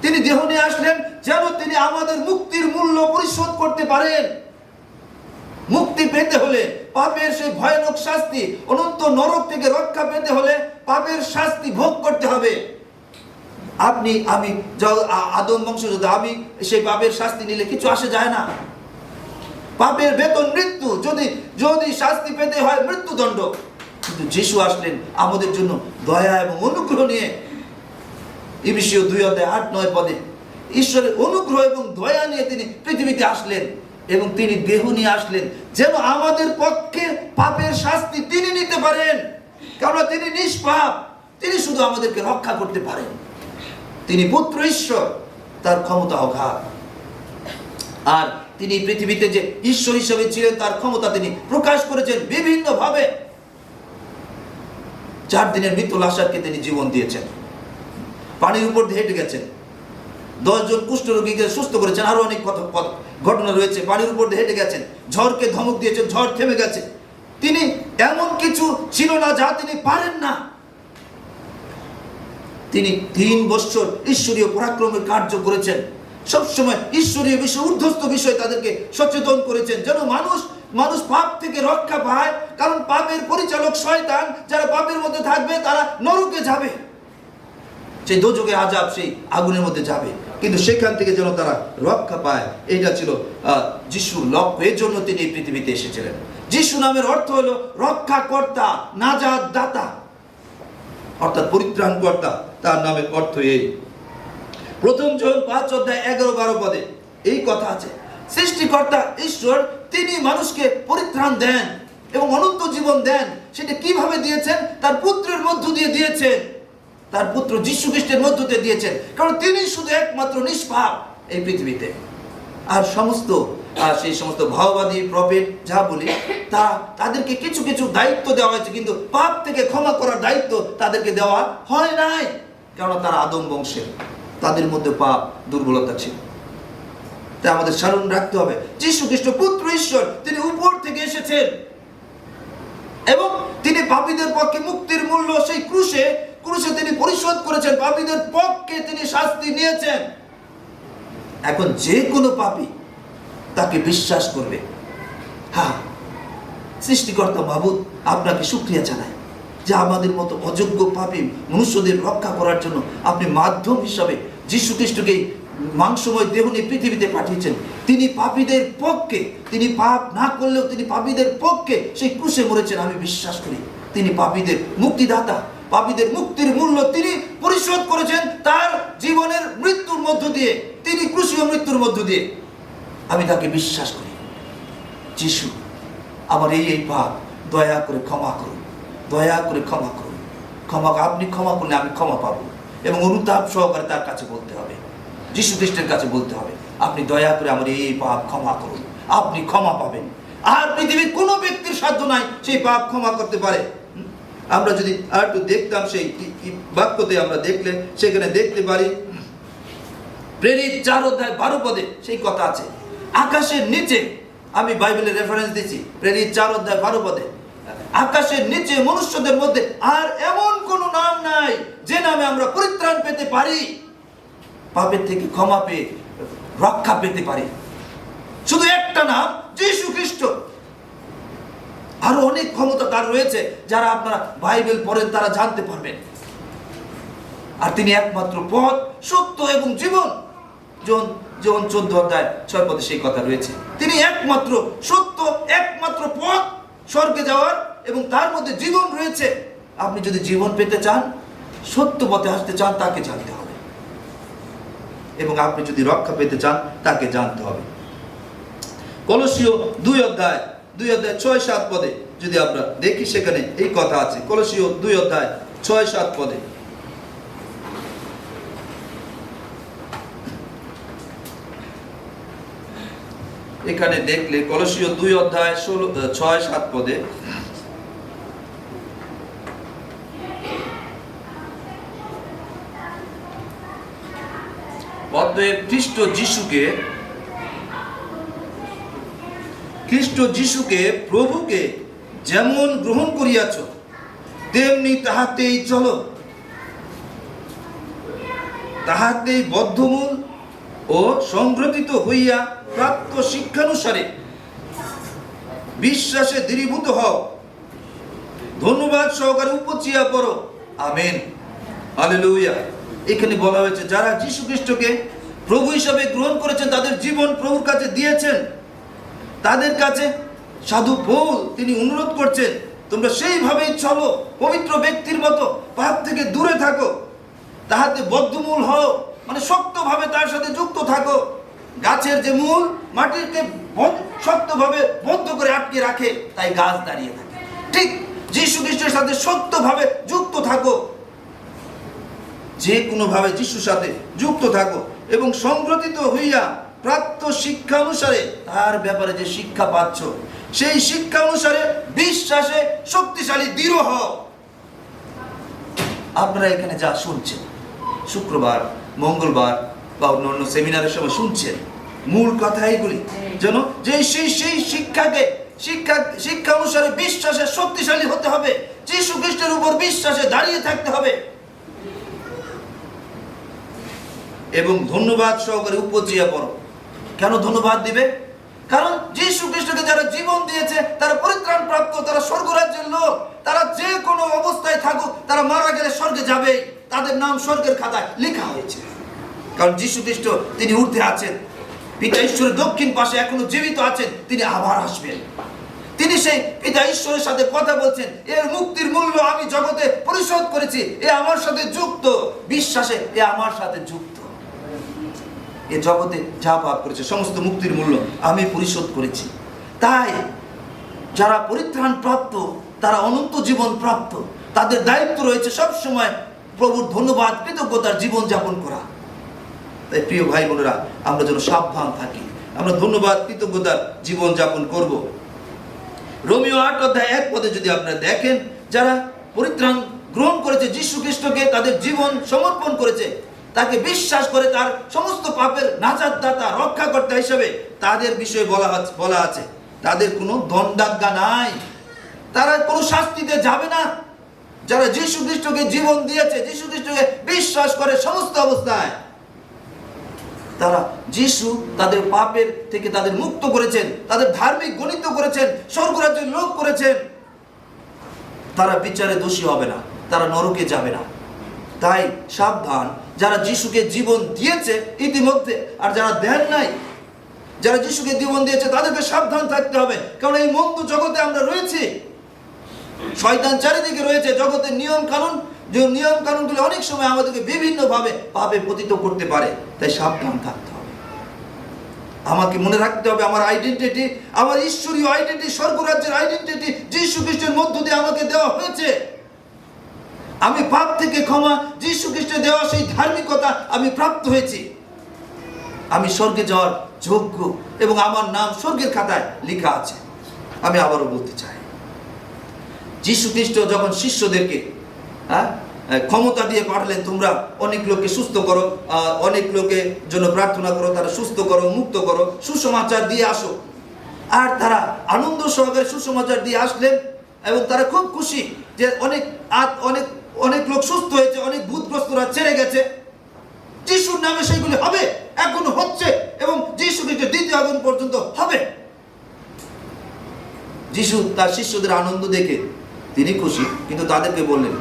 তিনি দেহ নিয়ে আসলেন যেন তিনি আমাদের মুক্তির মূল্য পরিশোধ করতে পারেন। মুক্তি পেতে হলে, পাপের সেই ভয়ানক শাস্তি, অনন্ত নরক থেকে রক্ষা পেতে হলে পাপের শাস্তি ভোগ করতে হবে। আমি আদম বংশোদ্ভূত, আমি সেই পাপের শাস্তি নিলে কিছু আসে যায় না। পাপের বেতন মৃত্যু, যদি শাস্তি পেতে হয় মৃত্যুদণ্ড। কিন্তু যিশু আসলেন আমাদের জন্য দয়া এবং অনুগ্রহ নিয়ে। ইফিসীয় 2:8-9 ঈশ্বরের অনুগ্রহ এবং দয়া নিয়ে তিনি পৃথিবীতে আসলেন এবং তিনি দেহ নিয়ে আসলেন যেন আমাদের পক্ষে পাপের শাস্তি তিনি নিতে পারেন। কারণ তিনি নিষ্পাপ, তিনি শুধু আমাদেরকে রক্ষা করতে পারেন। তিনি পুত্র ঈশ্বর, তার ক্ষমতা অগাধ। আর তিনি পৃথিবীতে যে ঈশ্বর হিসেবে ছিলেন তার ক্ষমতা তিনি প্রকাশ করেছেন বিভিন্ন ভাবে। 4 দিনের মৃত লাশারকে তিনি জীবন দিয়েছেন, পানির উপর দিয়ে হেঁটে গেছেন, 10 জন কুষ্ঠরোগীকে সুস্থ করেছেন, আরো অনেক ঘটনা রয়েছে। পানির উপর দিয়ে হেঁটে গেছেন, ঝড়কে ধমক দিয়েছেন, ঝড় থেমে গেছে। তিনি এমন কিছু ছিল না যা তিনি পারেন না। তিনি 3 বছর ঈশ্বরীয় পরাক্রমের কার্য করেছেন, সবসময় ঈশ্বরীয় বিষয়, ঊর্ধ্বস্ত বিষয় তাদেরকে সচেতন করেছেন যেন মানুষ পাপ থেকে রক্ষা পায়। কারণ পাপের পরিচালক শয়তান, যারা পাপের মধ্যে থাকবে তারা নরকে যাবে। সেই দোজখের আযাব, সেই আগুনের মধ্যে যাবে, কিন্তু সেখান থেকে যেন তারা রক্ষা পায়। এটা ছিল যিশুর লক্ষ্য। এর জন্য তিনি এই পৃথিবীতে এসেছিলেন। যিশু নামের অর্থ হলো রক্ষাকর্তা, নাজাত দাতা, অর্থাৎ পরিত্রাণকর্তা। তার নামের অর্থ এই। প্রথম জন 5:11-12 পদে এই কথা আছে, সৃষ্টিকর্তা ঈশ্বর তিনি মানুষকে পরিত্রাণ দেন এবং অনন্ত জীবন দেন। সেটা কিভাবে দিয়েছেন? তার পুত্রের মধ্য দিয়ে দিয়েছেন, তার পুত্র যীশু খ্রিস্টের মধ্য দিয়ে দিয়েছেন, কারণ তিনি শুধু একমাত্র নিষ্পাপ এই পৃথিবীতে। আর সেই সমস্ত ভাববাদী প্রফেট যা বলি, তাদেরকে কিছু কিছু দায়িত্ব দেওয়া হয়েছে, কিন্তু পাপ থেকে ক্ষমা করার দায়িত্ব তাদেরকে দেওয়া হয় নাই, কারণ তারা আদম বংশের, তাদের মধ্যে পাপ দুর্বলতা ছিল। তাই আমাদের স্মরণ রাখতে হবে, যীশু খ্রিস্ট পুত্র ঈশ্বর, তিনি উপর থেকে এসেছেন এবং তিনি পাপীদের পক্ষে মুক্তির মূল্য সেই ক্রুশে তিনি পরিশোধ করেছেন। পাপীদের পক্ষে তিনি শাস্তি নিয়েছেন। এখন যে কোনো পাপী তাকে বিশ্বাস করবে। হ্যাঁ, সৃষ্টিকর্তা মাবুদ আপনাকে শুকরিয়া জানায় যে আমাদের মতো অযোগ্য পাপী মনুষ্যদের রক্ষা করার জন্য আপনি মাধ্যম হিসাবে যীশু খ্রিস্টকে মাংসময় দেহ নিয়ে পৃথিবীতে পাঠিয়েছেন। তিনি পাপীদের পক্ষে, তিনি পাপ না করলেও তিনি পাপীদের পক্ষে সেই ক্রুশে মরেছেন। আমি বিশ্বাস করি তিনি পাপীদের মুক্তিদাতা, পাপীদের মুক্তির মূল্য তিনি পরিশোধ করেছেন তার জীবনের মৃত্যুর মধ্য দিয়ে, তিনি ক্রুশীয় মৃত্যুর মধ্য দিয়ে। আমি তাকে বিশ্বাস করি। যিশু, আমার এই পাপ দয়া করে ক্ষমা করুন, দয়া করে ক্ষমা করুন। আপনি ক্ষমা করলে আমি ক্ষমা পাবো এবং অনুতাপ সহকারে তার কাছে বলতে হবে, যীশু খ্রিস্টের কাছে বলতে হবে, আপনি দয়া করে আমার এই পাপ ক্ষমা করুন। আপনি ক্ষমা পাবেন। আর পৃথিবীর কোনো ব্যক্তির সাধ্য নাই সেই পাপ ক্ষমা করতে পারে। আমরা যদি আর একটু দেখতাম সেই বাক্যতে, আমরা দেখলে সেখানে দেখতে পারি প্রেরিত 4:12 পদে সেই কথা আছে, আকাশের নিচে, আমি বাইবেলের রেফারেন্স দিচ্ছি, প্রেরিত 4:12 পদে, আকাশের নিচে মনুষ্যদের মধ্যে আর এমন কোন নাম নাই যে নামে আমরা পরিত্রাণ পেতে পারি, পাপের থেকে ক্ষমা পেয়ে রক্ষা পেতে পারি। শুধু একটা নাম, যীশু খ্রিস্ট। আরো অনেক ক্ষমতা তার রয়েছে, যারা আপনারা বাইবেল পড়েন তারা জানতে পারবেন। আর তিনি একমাত্র পথ, সত্য এবং জীবন। জন 14:6 পদে সেই কথা রয়েছে। তিনি একমাত্র সত্য, একমাত্র পথ স্বর্গে যাওয়ার, এবং তার মধ্যে জীবন রয়েছে। আপনি যদি জীবন পেতে চান, সত্য পথে আসতে চান, তাকে জানতে হবে, এবং আপনি যদি রক্ষা পেতে চান তাকে জানতে হবে। কলসীয় 2:6-7 পদে যদি আমরা দেখি, সেখানে এই কথা আছে। কলসীয় 2:6-7 পদে এখানে দেখলে, কলসীয় 2:6-7 পদে অতএব খ্রিস্ট যিশুকে প্রভুকে যেমন গ্রহণ করিয়াছ, তেমনি তাহাতেই চলো, তাহাতেই বদ্ধমূল ও সংগ্রথিত হইয়া প্রাপ্ত শিক্ষানুসারে বিশ্বাসে দৃঢ়ীভূত হও, ধন্যবাদ সহকারে উপচিয়া পড়ো। Amen, hallelujah. এখানে বলা হয়েছে, যারা যীশু খ্রিস্টকে প্রভু হিসাবে গ্রহণ করেছেন, তাদের জীবন প্রভুর কাছে দিয়েছেন, তাদের কাছে সাধু পৌল তিনি অনুরোধ করছেন, তোমরা সেইভাবেই চলো, পবিত্র ব্যক্তির মতো পাপ থেকে দূরে থাকো, তাহাতে বদ্ধমূল হও, মানে শক্তভাবে তার সাথে যুক্ত থাকো। গাছের যে মূল মাটিকে শক্তভাবে বদ্ধ করে আটকে রাখে, তাই গাছ দাঁড়িয়ে থাকে। ঠিক যীশু খ্রিস্টের সাথে শক্তভাবে যুক্ত থাকো, যে কোনো ভাবে যিশুর সাথে যুক্ত থাকো, এবং সংগ্রথিত হইয়া প্রাপ্ত শিক্ষা অনুসারে, তার ব্যাপারে যে শিক্ষা পাচ্ছ সেই শিক্ষা অনুসারে বিশ্বাসে শক্তিশালী দৃঢ় হও। আপনারা এখানে যা শুনছেন, শুক্রবার, মঙ্গলবার বা অন্য সেমিনারের সময় শুনছেন, মূল কথা এইগুলি, যেন যে সেই শিক্ষা অনুসারে বিশ্বাসে শক্তিশালী হতে হবে, যীশু খ্রিস্টের উপর বিশ্বাসে দাঁড়িয়ে থাকতে হবে, এবং ধন্যবাদ সহকারে উপচিয়া পড়ো। কেন ধন্যবাদ দিবে? কারণ যীশু খ্রিস্টকে যারা জীবন দিয়েছে, তারা পরিত্রাণ প্রাপ্ত, তারা স্বর্গরাজ্যের লোক। তারা যে কোনো অবস্থায় থাকুক, তারা মারা গেলে স্বর্গে যাবে, তাদের নাম স্বর্গের খাতায় লেখা হয়েছে। কারণ যীশু খ্রিস্ট তিনি ঊর্ধ্বে আছেন, পিতা ঈশ্বরের দক্ষিণ পাশে এখনো জীবিত আছেন, তিনি আবার আসবেন। তিনি সেই পিতা ঈশ্বরের সাথে কথা বলছেন, এর মুক্তির মূল্য আমি জগতে পরিশোধ করেছি, এ আমার সাথে যুক্ত, বিশ্বাসে এ আমার সাথে যুক্ত। এ জগতে যা পাপ করেছে সমস্ত মুক্তির মূল্য আমি পরিশোধ করেছি। তাই যারা পরিত্রাণ প্রাপ্ত তারা অনন্ত জীবন প্রাপ্ত, তাদের দায়িত্ব রয়েছে সব সময় প্রভুর ধন্যবাদ কৃতজ্ঞতার জীবন যাপন করা। তাই প্রিয় ভাই বোনেরা, আমরা যেন সাবধান থাকি, আমরা ধন্যবাদ কৃতজ্ঞতার জীবন যাপন করব। রোমিও 8:1 যদি আপনারা দেখেন, যারা পরিত্রাণ গ্রহণ করেছে, যীশু খ্রিস্টকে তাদের জীবন সমর্পণ করেছে, তাকে বিশ্বাস করে তার সমস্ত পাপের নাজাতদাতা রক্ষাকর্তা হিসেবে, তাদের বিষয়ে বলা আছে তাদের কোনো দণ্ডাজ্ঞা নাই, তারা কোনো শাস্তিতে যাবে না। যারা যীশু খ্রিস্টকে জীবন দিয়েছে, যীশু খ্রিস্টকে বিশ্বাস করে সমস্ত অবস্থায়, তারা যীশু তাদের পাপের থেকে তাদের মুক্ত করেছেন, তাদের ধার্মিক গণিত করেছেন, স্বর্গরাজ্যের লোক করেছেন, তারা বিচারে দোষী হবে না, তারা নরকে যাবে না। তাই সাবধান, যারা যীশুকে জীবন দিয়েছে ইতিমধ্যে আর যারা দেন নাই, যারা যীশুকে জীবন দিয়েছে তাদেরকে সাবধান থাকতে হবে। কারণ এই মন্দ জগতে আমরা রয়েছি, শয়তান চারিদিকে রয়েছে, জগতের নিয়ম কানুন, যে নিয়ম কানুনগুলো অনেক সময় আমাদেরকে বিভিন্নভাবে পাপে পতিত করতে পারে। তাই সাবধান থাকতে হবে। আমাকে মনে রাখতে হবে আমার আইডেন্টিটি, আমার ঈশ্বরীয় আইডেন্টিটি, স্বর্গরাজ্যের আইডেন্টিটি যীশু খ্রিস্টের মধ্য দিয়ে আমাকে দেওয়া হয়েছে। আমি পাপ থেকে ক্ষমা, যীশু খ্রিস্টের দেওয়া সেই ধার্মিকতা আমি প্রাপ্ত হয়েছি। আমি স্বর্গে যাওয়ার যোগ্য এবং আমার নাম স্বর্গের খাতায় লেখা আছে। আমি আবারও বলতে চাই, যীশু খ্রিস্ট যখন শিষ্যদেরকে ক্ষমতা দিয়ে পাঠালেন, তোমরা অনেক লোককে সুস্থ করো, অনেক লোকের জন্য প্রার্থনা করো, তারা সুস্থ করো, মুক্ত করো, সুসমাচার দিয়ে আসো। আর তারা আনন্দ সহকারে সুসমাচার দিয়ে আসলেন এবং তারা খুব খুশি যে অনেক লোক সুস্থ হয়েছে, অনেক ভূতগ্রস্তরা ছেড়ে গেছে। যিশুর নামে সেইগুলি হবে, এখনো হচ্ছে এবং যিশু খ্রিস্টের দ্বিতীয় আগমন পর্যন্ত হবে। যিশু তার শিষ্যদের আনন্দ দেখে তিনি খুশি, কিন্তু তাদেরকে বললেন,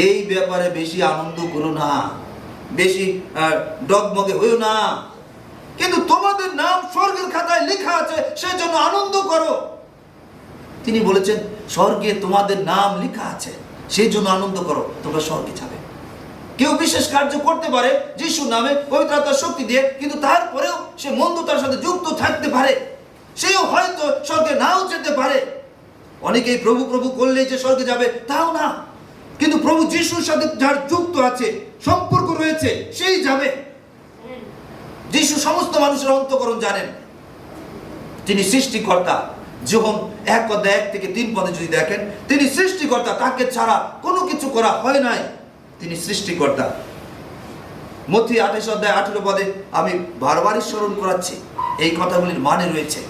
এই ব্যাপারে বেশি আনন্দ করো না, বেশি ডগমগে হইও না, কিন্তু তোমাদের নাম স্বর্গের খাতায় লেখা আছে, সেই জন্য আনন্দ করো। তিনি বলেছেন, স্বর্গে তোমাদের নাম লেখা আছে, সেই জন্য আনন্দ করো, তোমরা স্বর্গে যাবে। কেউ বিশেষ কার্য করতে পারে যিশুর নামে পবিত্র আত্মার শক্তি দিয়ে, কিন্তু তারপরেও সে মন্দতার সাথে যুক্ত থাকতে পারে, সেও হয়তো স্বর্গে নাও যেতে পারে। অনেকেই প্রভু প্রভু করলেই যে স্বর্গে যাবে তাও না, কিন্তু প্রভু যিশুর সাথে যার যুক্ত আছে, সম্পর্ক রয়েছে, সেই যাবে। যিশু সমস্ত মানুষের অন্তঃকরণ জানেন, তিনি সৃষ্টিকর্তা। যখন 1:1-3 যদি দেখেন, তিনি সৃষ্টিকর্তা, তাকে ছাড়া কোনো কিছু করা হয় নাই, তিনি সৃষ্টিকর্তা। মথি 28:18 আমি বারবারই স্মরণ করাচ্ছি, এই কথাগুলির মানে রয়েছে।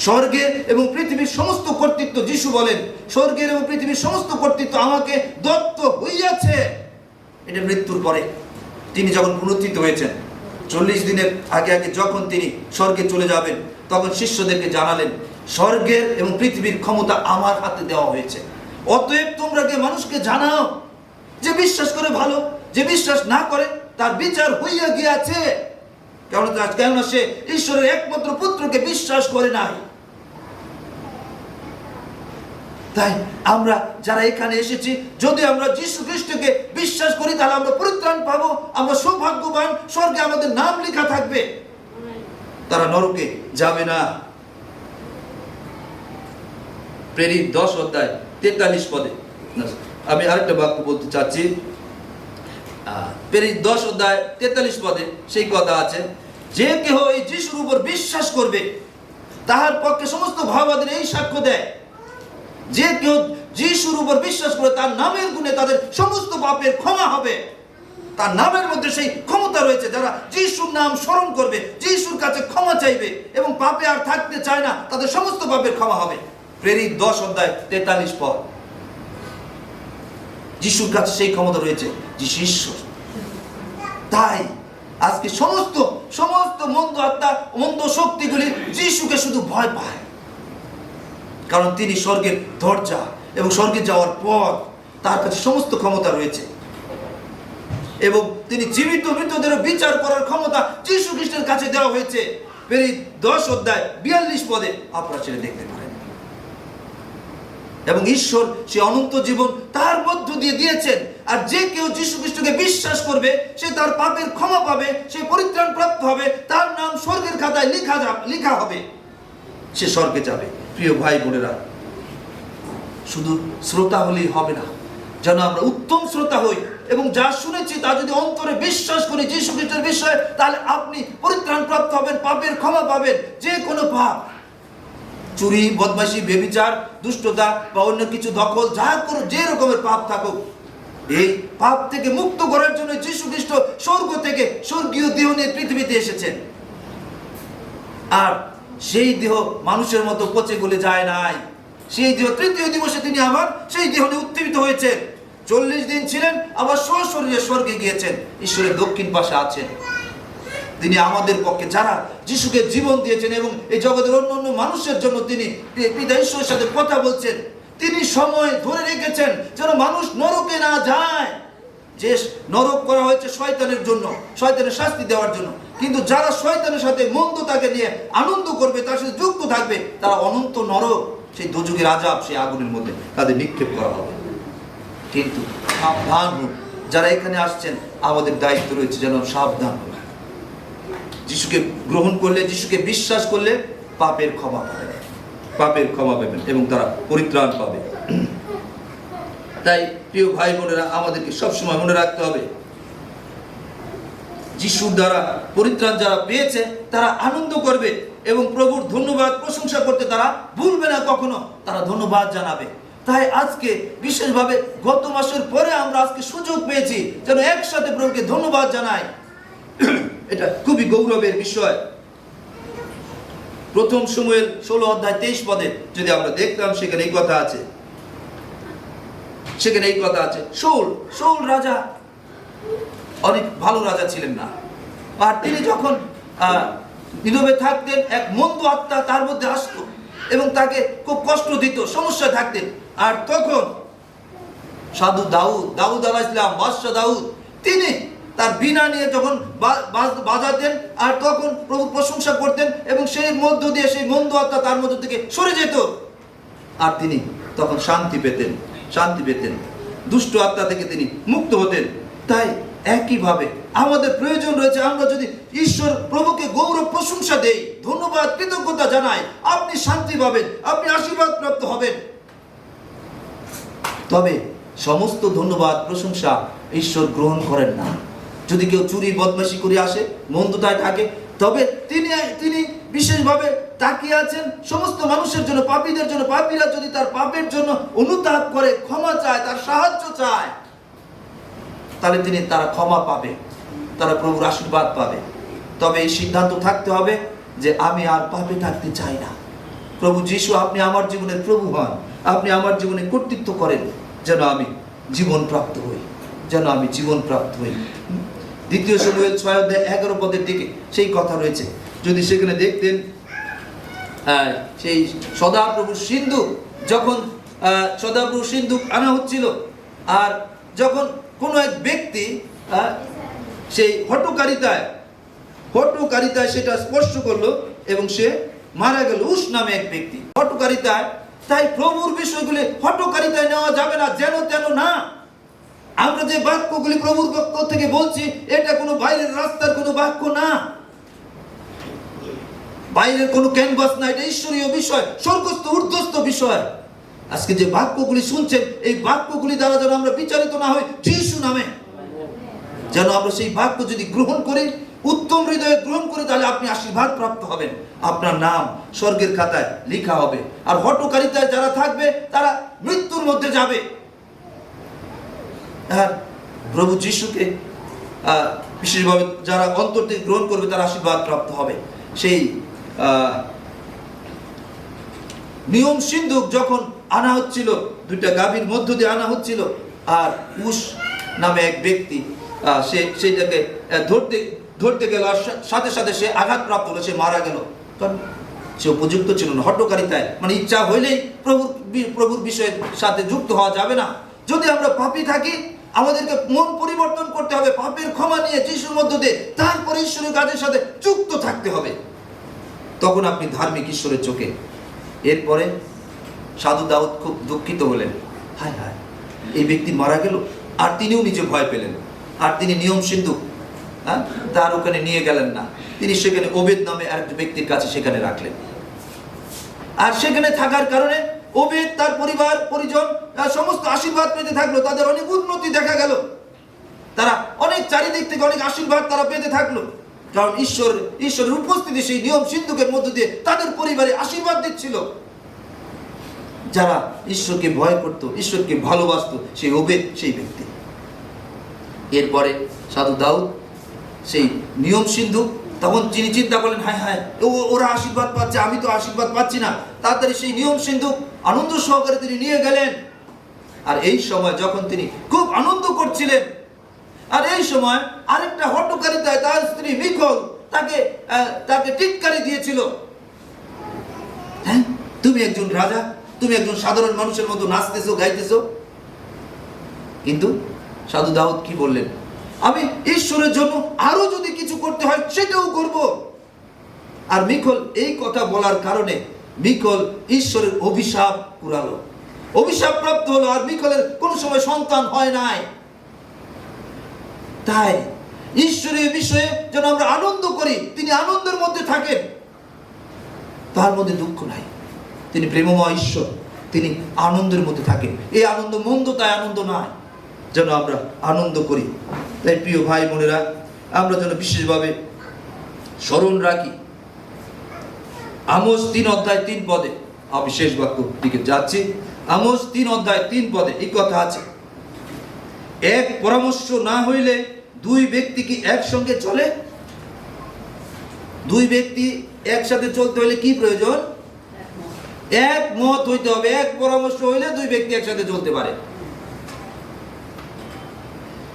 স্বর্গের এবং পৃথিবীর সমস্ত কর্তৃত্ব, যিশু বলেন, স্বর্গের এবং পৃথিবীর সমস্ত কর্তৃত্ব আমাকে দত্ত হইয়াছে। এটা মৃত্যুর পরে তিনি যখন পুনরুত্থিত হয়েছেন, 40 দিনের আগে যখন তিনি স্বর্গে চলে যাবেন, তখন শিষ্যদেরকে জানালেন, স্বর্গের এবং পৃথিবীর ক্ষমতা আমার হাতে দেওয়া হয়েছে। অতএব তোমরা গিয়ে মানুষকে জানাও, যে বিশ্বাস করে ভালো, যে বিশ্বাস না করে তার বিচার হইয়া গিয়াছে। কেননা সে ঈশ্বরের একমাত্র পুত্রকে বিশ্বাস করে নাই। তাই আমরা যারা এখানে এসেছি, যদি আমরা যীশু খ্রিস্টকে বিশ্বাস করি, তাহলে আমরা পরিত্রাণ পাবো, আমরা সৌভাগ্যবান, স্বর্গে আমাদের নাম লেখা থাকবে, তারা নরকে যাবে না। প্রেরিত 10:43 আমি আরেকটা বাক্য বলতে চাচ্ছি। প্রেরিত 10:43 সেই কথা আছে, যে কেহ এই যিশুর উপর বিশ্বাস করবে, তাহার পক্ষে সমস্ত ভাবাদের এই সাক্ষ্য দেয়, যে কেউ যিশুর উপর বিশ্বাস করে তার নামের গুণে তাদের সমস্ত পাপের ক্ষমা হবে। তার নামের মধ্যে সেই ক্ষমতা রয়েছে। যারা যিশুর নাম স্মরণ করবে, যিশুর কাছে ক্ষমা চাইবে এবং পাপে আর থাকতে চায় না, তাদের সমস্ত পাপের ক্ষমা হবে। প্রেরিত 10:43 যিশুর কাছে সেই ক্ষমতা রয়েছে, যিশু ঈশ্বর। তাই আজকে সমস্ত মন্দ আত্মা, মন্দ শক্তিগুলি যিশুকে শুধু ভয় পায়, কারণ তিনি স্বর্গের দরজা এবং স্বর্গে যাওয়ার পথ, তার কাছে সমস্ত ক্ষমতা রয়েছে। এবং তিনি জীবিত মৃতদের বিচার করার ক্ষমতা যীশু খ্রিস্টের কাছে দেওয়া হয়েছে। প্রেরিত 10 অধ্যায় 42 পদে আপনারা সেটা দেখতে পারেন। এবং ঈশ্বর সে অনন্ত জীবন তার মধ্য দিয়ে দিয়েছেন। আর যে কেউ যীশু খ্রিস্টকে বিশ্বাস করবে সে তার পাপের ক্ষমা পাবে, সে পরিত্রাণ প্রাপ্ত হবে, তার নাম স্বর্গের খাতায় লেখা হবে, সে স্বর্গে যাবে। প্রিয় ভাই বোনেরা, শুধু শ্রোতা হলেই হবে না, যেন আমরা উত্তম শ্রোতা হই এবং যা শুনেছি তা যদি অন্তরে বিশ্বাস করি যীশু খ্রিস্টের বিষয়ে, তাহলে আপনি পরিত্রাণ প্রাপ্ত হবেন, পাপের ক্ষমা পাবেন। যে কোনো পাপ, চুরি, বদমাশি, ব্যভিচার, দুষ্টতা বা অন্য কিছু দখল, যা কোনো যে রকমের পাপ থাকুক, এই পাপ থেকে মুক্ত করার জন্য যীশু খ্রিস্ট স্বর্গ থেকে স্বর্গীয় দেহ নিয়ে পৃথিবীতে এসেছেন। আর সেই দেহ মানুষের মতো পচে গলে যায় নাই। সেই দেহ তৃতীয় দিবসে তিনি আবার সেই দেহ নিয়ে উত্থিত হয়েছেন। 40 দিন ছিলেন, আবার সশরীরে স্বর্গে গিয়েছেন, ঈশ্বরের দক্ষিণ পাশে আছেন। তিনি আমাদের পক্ষে, যারা যিশুকে জীবন দিয়েছেন এবং এই জগতের অন্য অন্য মানুষের জন্য তিনি পিতা ঈশ্বরের সাথে কথা বলছেন, তিনি সময় ধরে রেখেছেন যেন মানুষ নরকে না যায়। যে নরক করা হয়েছে শয়তানের জন্য, শয়তানের শাস্তি দেওয়ার জন্য, কিন্তু যারা শয়তানের সাথে মন্দতাকে নিয়ে আনন্দ করবে, তার সাথে যুক্ত থাকবে, তারা অনন্ত নরক, সেই দোজখের আযাব, সেই আগুনের মধ্যে তাদের নিক্ষেপ করা হবে। কিন্তু সাবধান হোক, যারা এখানে আসছেন, আমাদের দায়িত্ব রয়েছে যেন সাবধান হোক। যিশুকে গ্রহণ করলে, যিশুকে বিশ্বাস করলে পাপের ক্ষমা পাবেন, পাপের ক্ষমা পাবেন এবং তারা পরিত্রাণ পাবে। তাই প্রিয় ভাই বোনেরা, আমাদেরকে সবসময় মনে রাখতে হবে, যিশুর দ্বারা পরিত্রাণ যারা পেয়েছে তারা আনন্দ করবে এবং প্রভুর ধন্যবাদ প্রশংসা করতে তারা ভুলবে না কখনো, তারা ধন্যবাদ জানাবে। তাই আজকে বিশেষভাবে গত মাসের পরে আমরা আজকে সুযোগ পেয়েছি যেন একসাথে প্রভুকে ধন্যবাদ জানাই। এটা খুবই গৌরবের বিষয়। প্রথম শমূয়েল 16 অধ্যায় 23 পদে যদি আমরা দেখতাম, সেখানে এই কথা আছে, সেখানে এই কথা আছে, শাউল রাজা অনেক ভালো রাজা ছিলেন না। আর তিনি যখন নীরবে থাকতেন, এক মন্দ আত্মা তার মধ্যে আসতো এবং তাকে খুব কষ্ট দিত, সমস্যা থাকতেন। আর তখন সাধু দাউদ আলাইহিস সালাম, বাদশা দাউদ, তিনি তার বীণা নিয়ে যখন বাজাতেন আর তখন প্রভু প্রশংসা করতেন এবং সেই মধ্য দিয়ে সেই মন্দ আত্মা তার মধ্য থেকে সরে যেত আর তিনি তখন শান্তি পেতেন, দুষ্ট আত্মা থেকে তিনি মুক্ত হতেন। তাই একইভাবে আমাদের প্রয়োজন রয়েছে, আমরা যদি ঈশ্বর প্রভুকে গৌরব প্রশংসা দেই, ধন্যবাদ কৃতজ্ঞতা জানাই, আপনি শান্তি পাবেন, আপনি আশীর্বাদ প্রাপ্ত হবেন। তবে সমস্ত ধন্যবাদ প্রশংসা ঈশ্বর গ্রহণ করেন না। যদি কেউ চুরি বদমাশি করে আসে, মন্দতায় থাকে, তবে তিনি বিশেষভাবে তাকিয়ে আছেন সমস্ত মানুষের জন্য, পাপীদের জন্য। পাপীরা যদি তার পাপের জন্য অনুতাপ করে, ক্ষমা চায়, তার সাহায্য চায়, তাহলে তারা ক্ষমা পাবে, তারা প্রভুর আশীর্বাদ পাবে। তবে এই সিদ্ধান্ত থাকতে হবে যে আমি আর পাপে থাকতে চাই না। প্রভু যিশু, আপনি আমার জীবনের প্রভু হন, আপনি আমার জীবনে কর্তৃত্ব করেন, যেন আমি জীবন প্রাপ্ত হই, যেন আমি জীবন প্রাপ্ত হই। দ্বিতীয় শমূয়েল 6 অধ্যায় 11 পদের দিকে সেই কথা রয়েছে। যদি সেখানে দেখতেন, সেই সদাপ্রভুর সিন্ধুক যখন সদাপ্রভুর সিন্ধুক আনা হচ্ছিল, আর যখন কোনো এক ব্যক্তি সেই হঠকারিতায় সেটা স্পর্শ করলো এবং সে মারা গেল। উস নামে এক ব্যক্তি হঠকারিতায়। তাই প্রভুর বিষয়গুলি হঠকারিতায় নেওয়া যাবে না, যেন তেন না। আমরা যে বাক্যগুলি প্রভুর পক্ষ থেকে বলছি, এটা কোনো বাইরের রাস্তার কোনো বাক্য না, বাইরের কোনো ক্যানভাস না, এটা ঈশ্বরীয় বিষয়, স্বর্গস্থ ঊর্ধ্বস্থ বিষয়। আজকে যে বাক্যগুলি শুনছেন, এই বাক্যগুলি দ্বারা যেন আমরা বিচারিত না হই যিশু নামে, যেন আমরা সেই বাক্য যদি গ্রহণ করি, উত্তম হৃদয়ে গ্রহণ করি, তাহলে আপনি আশীর্বাদ প্রাপ্ত হবেন, আপনার নাম স্বর্গের খাতায় লেখা হবে। আর হঠকারিতায় যারা থাকবে তারা মৃত্যুর মধ্যে যাবে। আর প্রভু যিশুকে বিশেষভাবে যারা অন্তর থেকে গ্রহণ করবে, তারা আশীর্বাদ প্রাপ্ত হবে। সেই নিয়ম সিন্ধুক যখন আনা হচ্ছিল, দুইটা গাভীর মধ্য দিয়ে আনা হচ্ছিল, আর উস নামে এক ব্যক্তি সেইটাকে ধরতে গেল, আর সাথে সাথে সে আঘাতপ্রাপ্ত হলো, সে মারা গেল। কারণ সে উপযুক্ত ছিল না, হঠকারিতায়, মানে ইচ্ছা হইলেই প্রভুর বিষয়ের সাথে যুক্ত হওয়া যাবে না। যদি আমরা পাপী থাকি, আমাদেরকে মন পরিবর্তন করতে হবে, পাপের ক্ষমা নিয়ে যিশুর মধ্য দিয়ে তারপরে ঈশ্বরের কাজের সাথে যুক্ত থাকতে হবে। তখন আপনি ধার্মিক ঈশ্বরের চোখে। এরপরে সাধু দাউদ খুব দুঃখিত হলেন, হায় হায় এই ব্যক্তি মারা গেল। আর তিনিও নিজে ভয় পেলেন। আর তিনি নিয়ম সিন্ধুক তার ওখানে নিয়ে গেলেন না, তিনি সেখানে ওবেদ নামে এক ব্যক্তির কাছে সেখানে রাখলেন। আর সেখানে থাকার কারণে ওবেদ, তার পরিবার পরিজন সমস্ত আশীর্বাদ পেতে থাকলো। তাদের অনেক উন্নতি দেখা গেল, তারা অনেক চারিদিক থেকে অনেক আশীর্বাদ তারা পেতে থাকলো, কারণ ঈশ্বরের উপস্থিতি সেই নিয়ম সিন্ধুকের মধ্য দিয়ে তাদের পরিবারে আশীর্বাদ দিচ্ছিল। যারা ঈশ্বরকে ভয় করত, ঈশ্বরকে ভালোবাসতো, সেই ওবেদ সেই ব্যক্তি। এরপরে সাধু দাউদ সেই নিয়ম সিন্ধু, তখন তিনি চিন্তা করলেন, হায় হায় ওরা আশীর্বাদ পাচ্ছে, আমি তো আশীর্বাদ পাচ্ছি না। তাড়াতাড়ি সেই নিয়ম সিন্ধু আনন্দ সহকারে তিনি নিয়ে গেলেন। আর এই সময় যখন তিনি খুব আনন্দ করছিলেন, আর এই সময় আরেকটা হটকারিতায় তার স্ত্রী মিখল তাকে টিটকারি দিয়েছিল, হ্যাঁ তুমি একজন রাজা, তুমি একজন সাধারণ মানুষের মতো নাচতেছো গাইতেছো। কিন্তু সাধু দাউদ কি বললেন, আমি ঈশ্বরের জন্য আরো যদি কিছু করতে হয় সেটাও করব। আর মিখল এই কথা বলার কারণে মিখল ঈশ্বরের অভিশাপ কুড়ালো, অভিশাপ প্রাপ্ত হলো। আর মিখলের কোনো সময় সন্তান হয় নাই। তাই ঈশ্বরের বিষয়ে যেন আমরা আনন্দ করি, তিনি আনন্দের মধ্যে থাকেন, তার মধ্যে দুঃখ নাই। তিনি প্রেমময় ঈশ্বর, তিনি আনন্দের মধ্যে থাকেন। এই আনন্দ মন্দ তাই আনন্দ নয়, যেন আমরা আনন্দ করি। তাই প্রিয় ভাই বোনেরা, আমরা যেন বিশেষভাবে স্মরণ রাখি আমোস 3:3 আমি শেষ বাক্য দিকে যাচ্ছি। আমোস 3:3 এই কথা আছে, এক পরামর্শ না হইলে দুই ব্যক্তি কি একসঙ্গে চলে? দুই ব্যক্তি একসাথে চলতে হলে কি প্রয়োজন? একমত হইতে হবে। এক পরামর্শ হইলে দুই ব্যক্তি একসাথে চলতে পারে।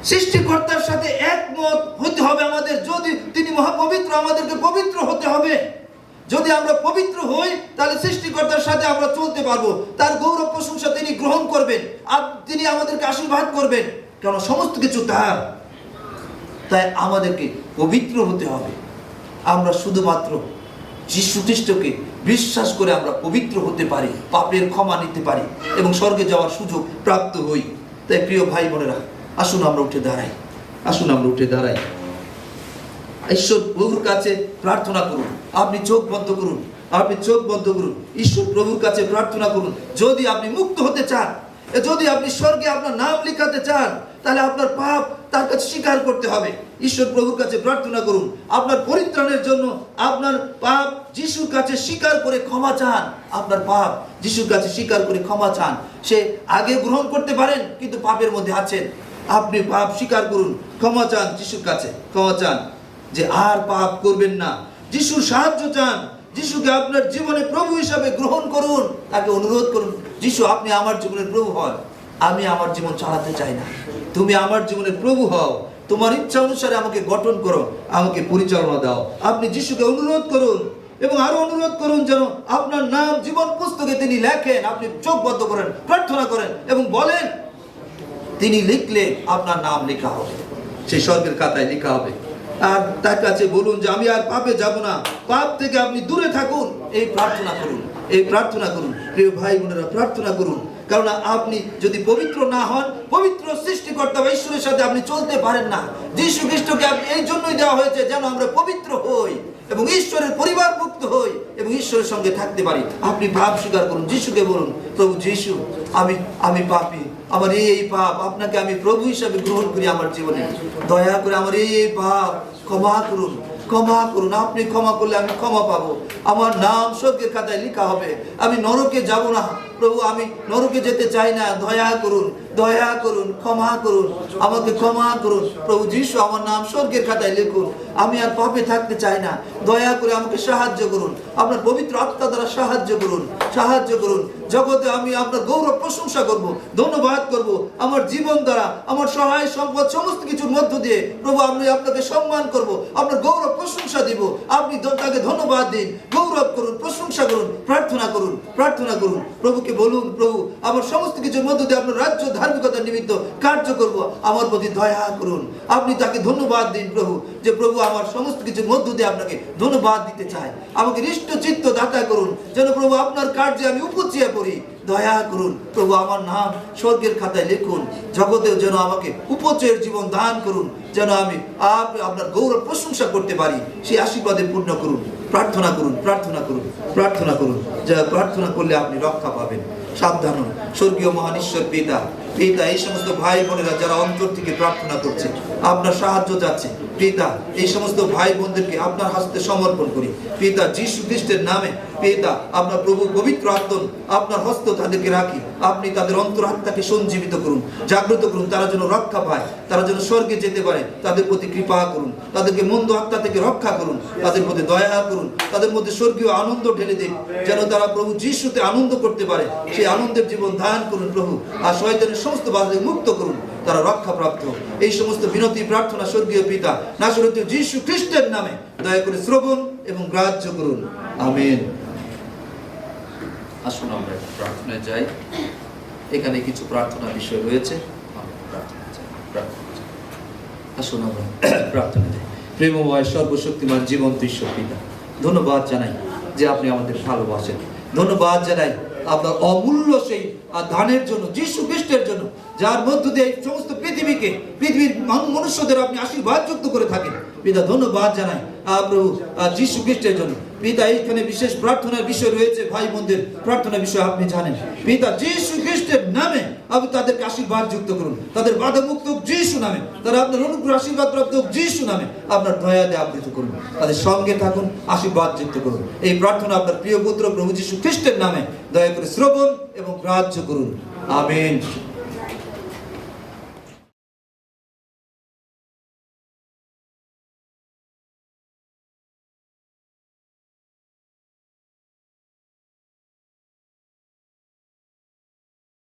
সৃষ্টিকর্তার সাথে একমত হতে হবে আমাদের। যদি তিনি মহাপবিত্র, আমাদেরকে পবিত্র হতে হবে। যদি আমরা পবিত্র হই, তাহলে সৃষ্টিকর্তার সাথে আমরা চলতে পারবো। তার গৌরব প্রশংসা তিনি গ্রহণ করবেন, আর তিনি আমাদেরকে আশীর্বাদ করবেন, কারণ সমস্ত কিছু তার। তাই আমাদেরকে পবিত্র হতে হবে। আমরা শুধুমাত্র যীশু খ্রিস্টকে বিশ্বাস করে আমরা পবিত্র হতে পারি, পাপের ক্ষমা নিতে পারি এবং স্বর্গে যাওয়ার সুযোগ প্রাপ্ত হই। তাই প্রিয় ভাই বোনেরা, আসুন আমরা উঠে দাঁড়াই, আসুন আমরা উঠে দাঁড়াই। ঈশ্বর প্রভুর কাছে প্রার্থনা করুন। আপনি চোখ বন্ধ করুন, আপনি চোখ বন্ধ করুন, ঈশ্বর প্রভুর কাছে প্রার্থনা করুন। যদি আপনি মুক্ত হতে চান, যদি আপনি স্বর্গে আপনার নাম লিখাতে চান, তাহলে আপনার পাপ তার কাছে স্বীকার করতে হবে। ঈশ্বর প্রভুর কাছে প্রার্থনা করুন। আপনার পরিত্রাণের জন্য আপনার পাপ যিশুর কাছে স্বীকার করে ক্ষমা চান। আপনার পাপ যিশুর কাছে স্বীকার করে ক্ষমা চান। সে আগে গ্রহণ করতে পারেন, কিন্তু পাপের মধ্যে আছেন। আপনি পাপ স্বীকার করুন, ক্ষমা চান যিশুর কাছে, ক্ষমা চান যে আর পাপ করবেন না। যিশুর সাহায্য চান, যিশুকে আপনার জীবনে প্রভু হিসাবে গ্রহণ করুন। তাকে অনুরোধ করুন, যিশু আপনি আমার জীবনের প্রভু হন। আমি আমার জীবন চালাতে চাই না, তুমি আমার জীবনের প্রভু হও। তোমার ইচ্ছা অনুসারে আমাকে গঠন করো, আমাকে পরিচালনা দাও। আপনি যিশুকে অনুরোধ করুন এবং আরো অনুরোধ করুন যেন আপনার নাম জীবন পুস্তকে তিনি লেখেন। আপনি চোখ বন্ধ করেন, প্রার্থনা করেন এবং বলেন, তিনি লিখলে আপনার নাম লেখা হবে, সেই স্বর্গের খাতায় লেখা হবে। আর তার কাছে বলুন যে আমি আর পাপে যাব না, পাপ থেকে আপনি দূরে থাকুন। এই প্রার্থনা করুন, এই প্রার্থনা করুন। প্রিয় ভাই বোনেরা, প্রার্থনা করুন। কারণ আপনি যদি পবিত্র না হন, পবিত্র সৃষ্টিকর্তা বা ঈশ্বরের সাথে আপনি চলতে পারেন না। যীশু খ্রিস্টকে এই জন্যই দেওয়া হয়েছে যেন আমরা পবিত্র হই এবং ঈশ্বরের পরিবারভুক্ত হই এবং ঈশ্বরের সঙ্গে থাকতে পারি। আপনি পাপ স্বীকার করুন, যিশুকে বলুন, প্রভু যিশু আমি পাপী, আমার এই পাপ, আপনাকে আমি প্রভু হিসাবে গ্রহণ করি আমার জীবনে। দয়া করে আমার এই পাপ ক্ষমা করুন, ক্ষমা করুন। আপনি ক্ষমা করলে আমি ক্ষমা পাবো, আমার নাম স্বর্গের খাতায় লেখা হবে। আমি নরকে যাব না প্রভু, আমি নরকে যেতে চাই না। দয়া করুন, দয়া করুন, ক্ষমা করুন, আমাকে ক্ষমা করুন। প্রভু যিশু আমার নাম স্বর্গের খাতায় লিখুন। আমি আর পাপে থাকতে চাই না, দয়া করে আমাকে সাহায্য করুন। আপনার পবিত্র আত্মা দ্বারা সাহায্য করুন, সাহায্য করুন। জগতে আমি আপনার গৌরব প্রশংসা করব, ধন্যবাদ করব। আমার জীবন দ্বারা, আমার সহায় সম্পদ সমস্ত কিছুর মধ্য দিয়ে প্রভু আমি আপনাকে সম্মান করব, আপনার গৌরব প্রশংসা দিব। আপনি তাকে ধন্যবাদ দিন, গৌরব করুন, প্রশংসা করুন, প্রার্থনা করুন, প্রার্থনা করুন। প্রভুকে বলুন, প্রভু আমার সমস্ত কিছুর মধ্য দিয়ে আপনার রাজ্য ধারণ ধার্মিকতার নিমিত্ত কার্য করব, আমার প্রতি দয়া করুন। আপনি তাকে ধন্যবাদ দিন প্রভু, যে প্রভু আমার সমস্ত কিছুর মধ্য দিয়ে আপনাকে ধন্যবাদ দিতে চাই। আমাকে হৃষ্ট চিত্ত দাতা করুন, যেন প্রভু আপনার কার্যে আমি উপচিয়ে পড়ি। দয়া করুন প্রভু, আমার নাম স্বর্গের খাতায় লিখুন, জগতেও যেন আমাকে উপচয়ের জীবন দান করুন, যেন আমি আপনার গৌরব প্রশংসা করতে পারি। সেই আশীর্বাদে পূর্ণ করুন। প্রার্থনা করুন, প্রার্থনা করুন, প্রার্থনা করুন। যা প্রার্থনা করলে আপনি রক্ষা পাবেন। সাবধান হন। স্বর্গীয় মহান ঈশ্বর পিতা, পিতা এই সমস্ত ভাই বোনেরা যারা অন্তর থেকে প্রার্থনা করছে, আপনার সাহায্য যাচ্ছে পিতা, এই সমস্ত ভাই বোনদেরকে আপনার হস্তে সমর্পণ করি পিতা, যীশু খ্রিস্টের নামে পিতা। আপনার প্রভু পবিত্র আত্মা আপনার হস্ত তাদেরকে রাখি। আপনি তাদের অন্তরাত্মাকে সঞ্জীবিত করুন, জাগ্রত করুন, তারা যেন রক্ষা পায়, তারা যেন স্বর্গে যেতে পারে। তাদের প্রতি কৃপা করুন, তাদেরকে মন্দ আত্মা থেকে রক্ষা করুন, তাদের প্রতি দয়া করুন, তাদের মধ্যে স্বর্গীয় আনন্দ ঢেলে দিন, যেন তারা প্রভু যিশুতে আনন্দ করতে পারে। সেই আনন্দের জীবন দান করুন প্রভু, আর শয়তানের সমস্ত বাধা মুক্ত করুন, তারা রক্ষাপ্রাপ্ত। এই সমস্ত বিনতি প্রার্থনা স্বর্গীয় পিতা নাসরতীয় যীশু খ্রিস্টের নামে দয়া করে শ্রবণ এবং গ্রাহ্য করুন। আমেন। আসুন আমরা প্রার্থনায় যাই। এখানে কিছু প্রার্থনা বিষয় রয়েছে, আসুন আমরা প্রার্থনা যাই। প্রেমময় সর্বশক্তিমান জীবন্ত ঈশ্বর পিতা, ধন্যবাদ জানাই যে আপনি আমাদের ভালোবাসেন। ধন্যবাদ জানাই আপনার অমূল্য সেই দানের জন্য, যীশু খ্রিস্টের জন্য, যার মধ্য দিয়ে সমস্ত পৃথিবীর মনুষ্যদের আপনি আশীর্বাদ যুক্ত করে থাকেন পিতা। ধন্যবাদ জানাই প্রভু যীশু খ্রিস্টের জন্য পিতা। এইখানে বিশেষ প্রার্থনার বিষয় রয়েছে, ভাই বোনদের প্রার্থনার বিষয় আপনি জানেন পিতা। যীশু খ্রিস্টের নামে আপনি তাদেরকে আশীর্বাদ যুক্ত করুন, তাদের বাধা মুক্ত হোক যীশু নামে, তারা আপনার অনুগ্রহ আশীর্বাদ প্রাপ্ত হোক যীশু নামে। আপনার দয়া দিয়ে আবৃত করুন, তাদের সঙ্গে থাকুন, আশীর্বাদ যুক্ত করুন। এই প্রার্থনা আপনার প্রিয় পুত্র প্রভু যীশু খ্রিস্টের নামে দয়া করে শ্রবণ এবং গ্রাহ্য করুন। আমেন।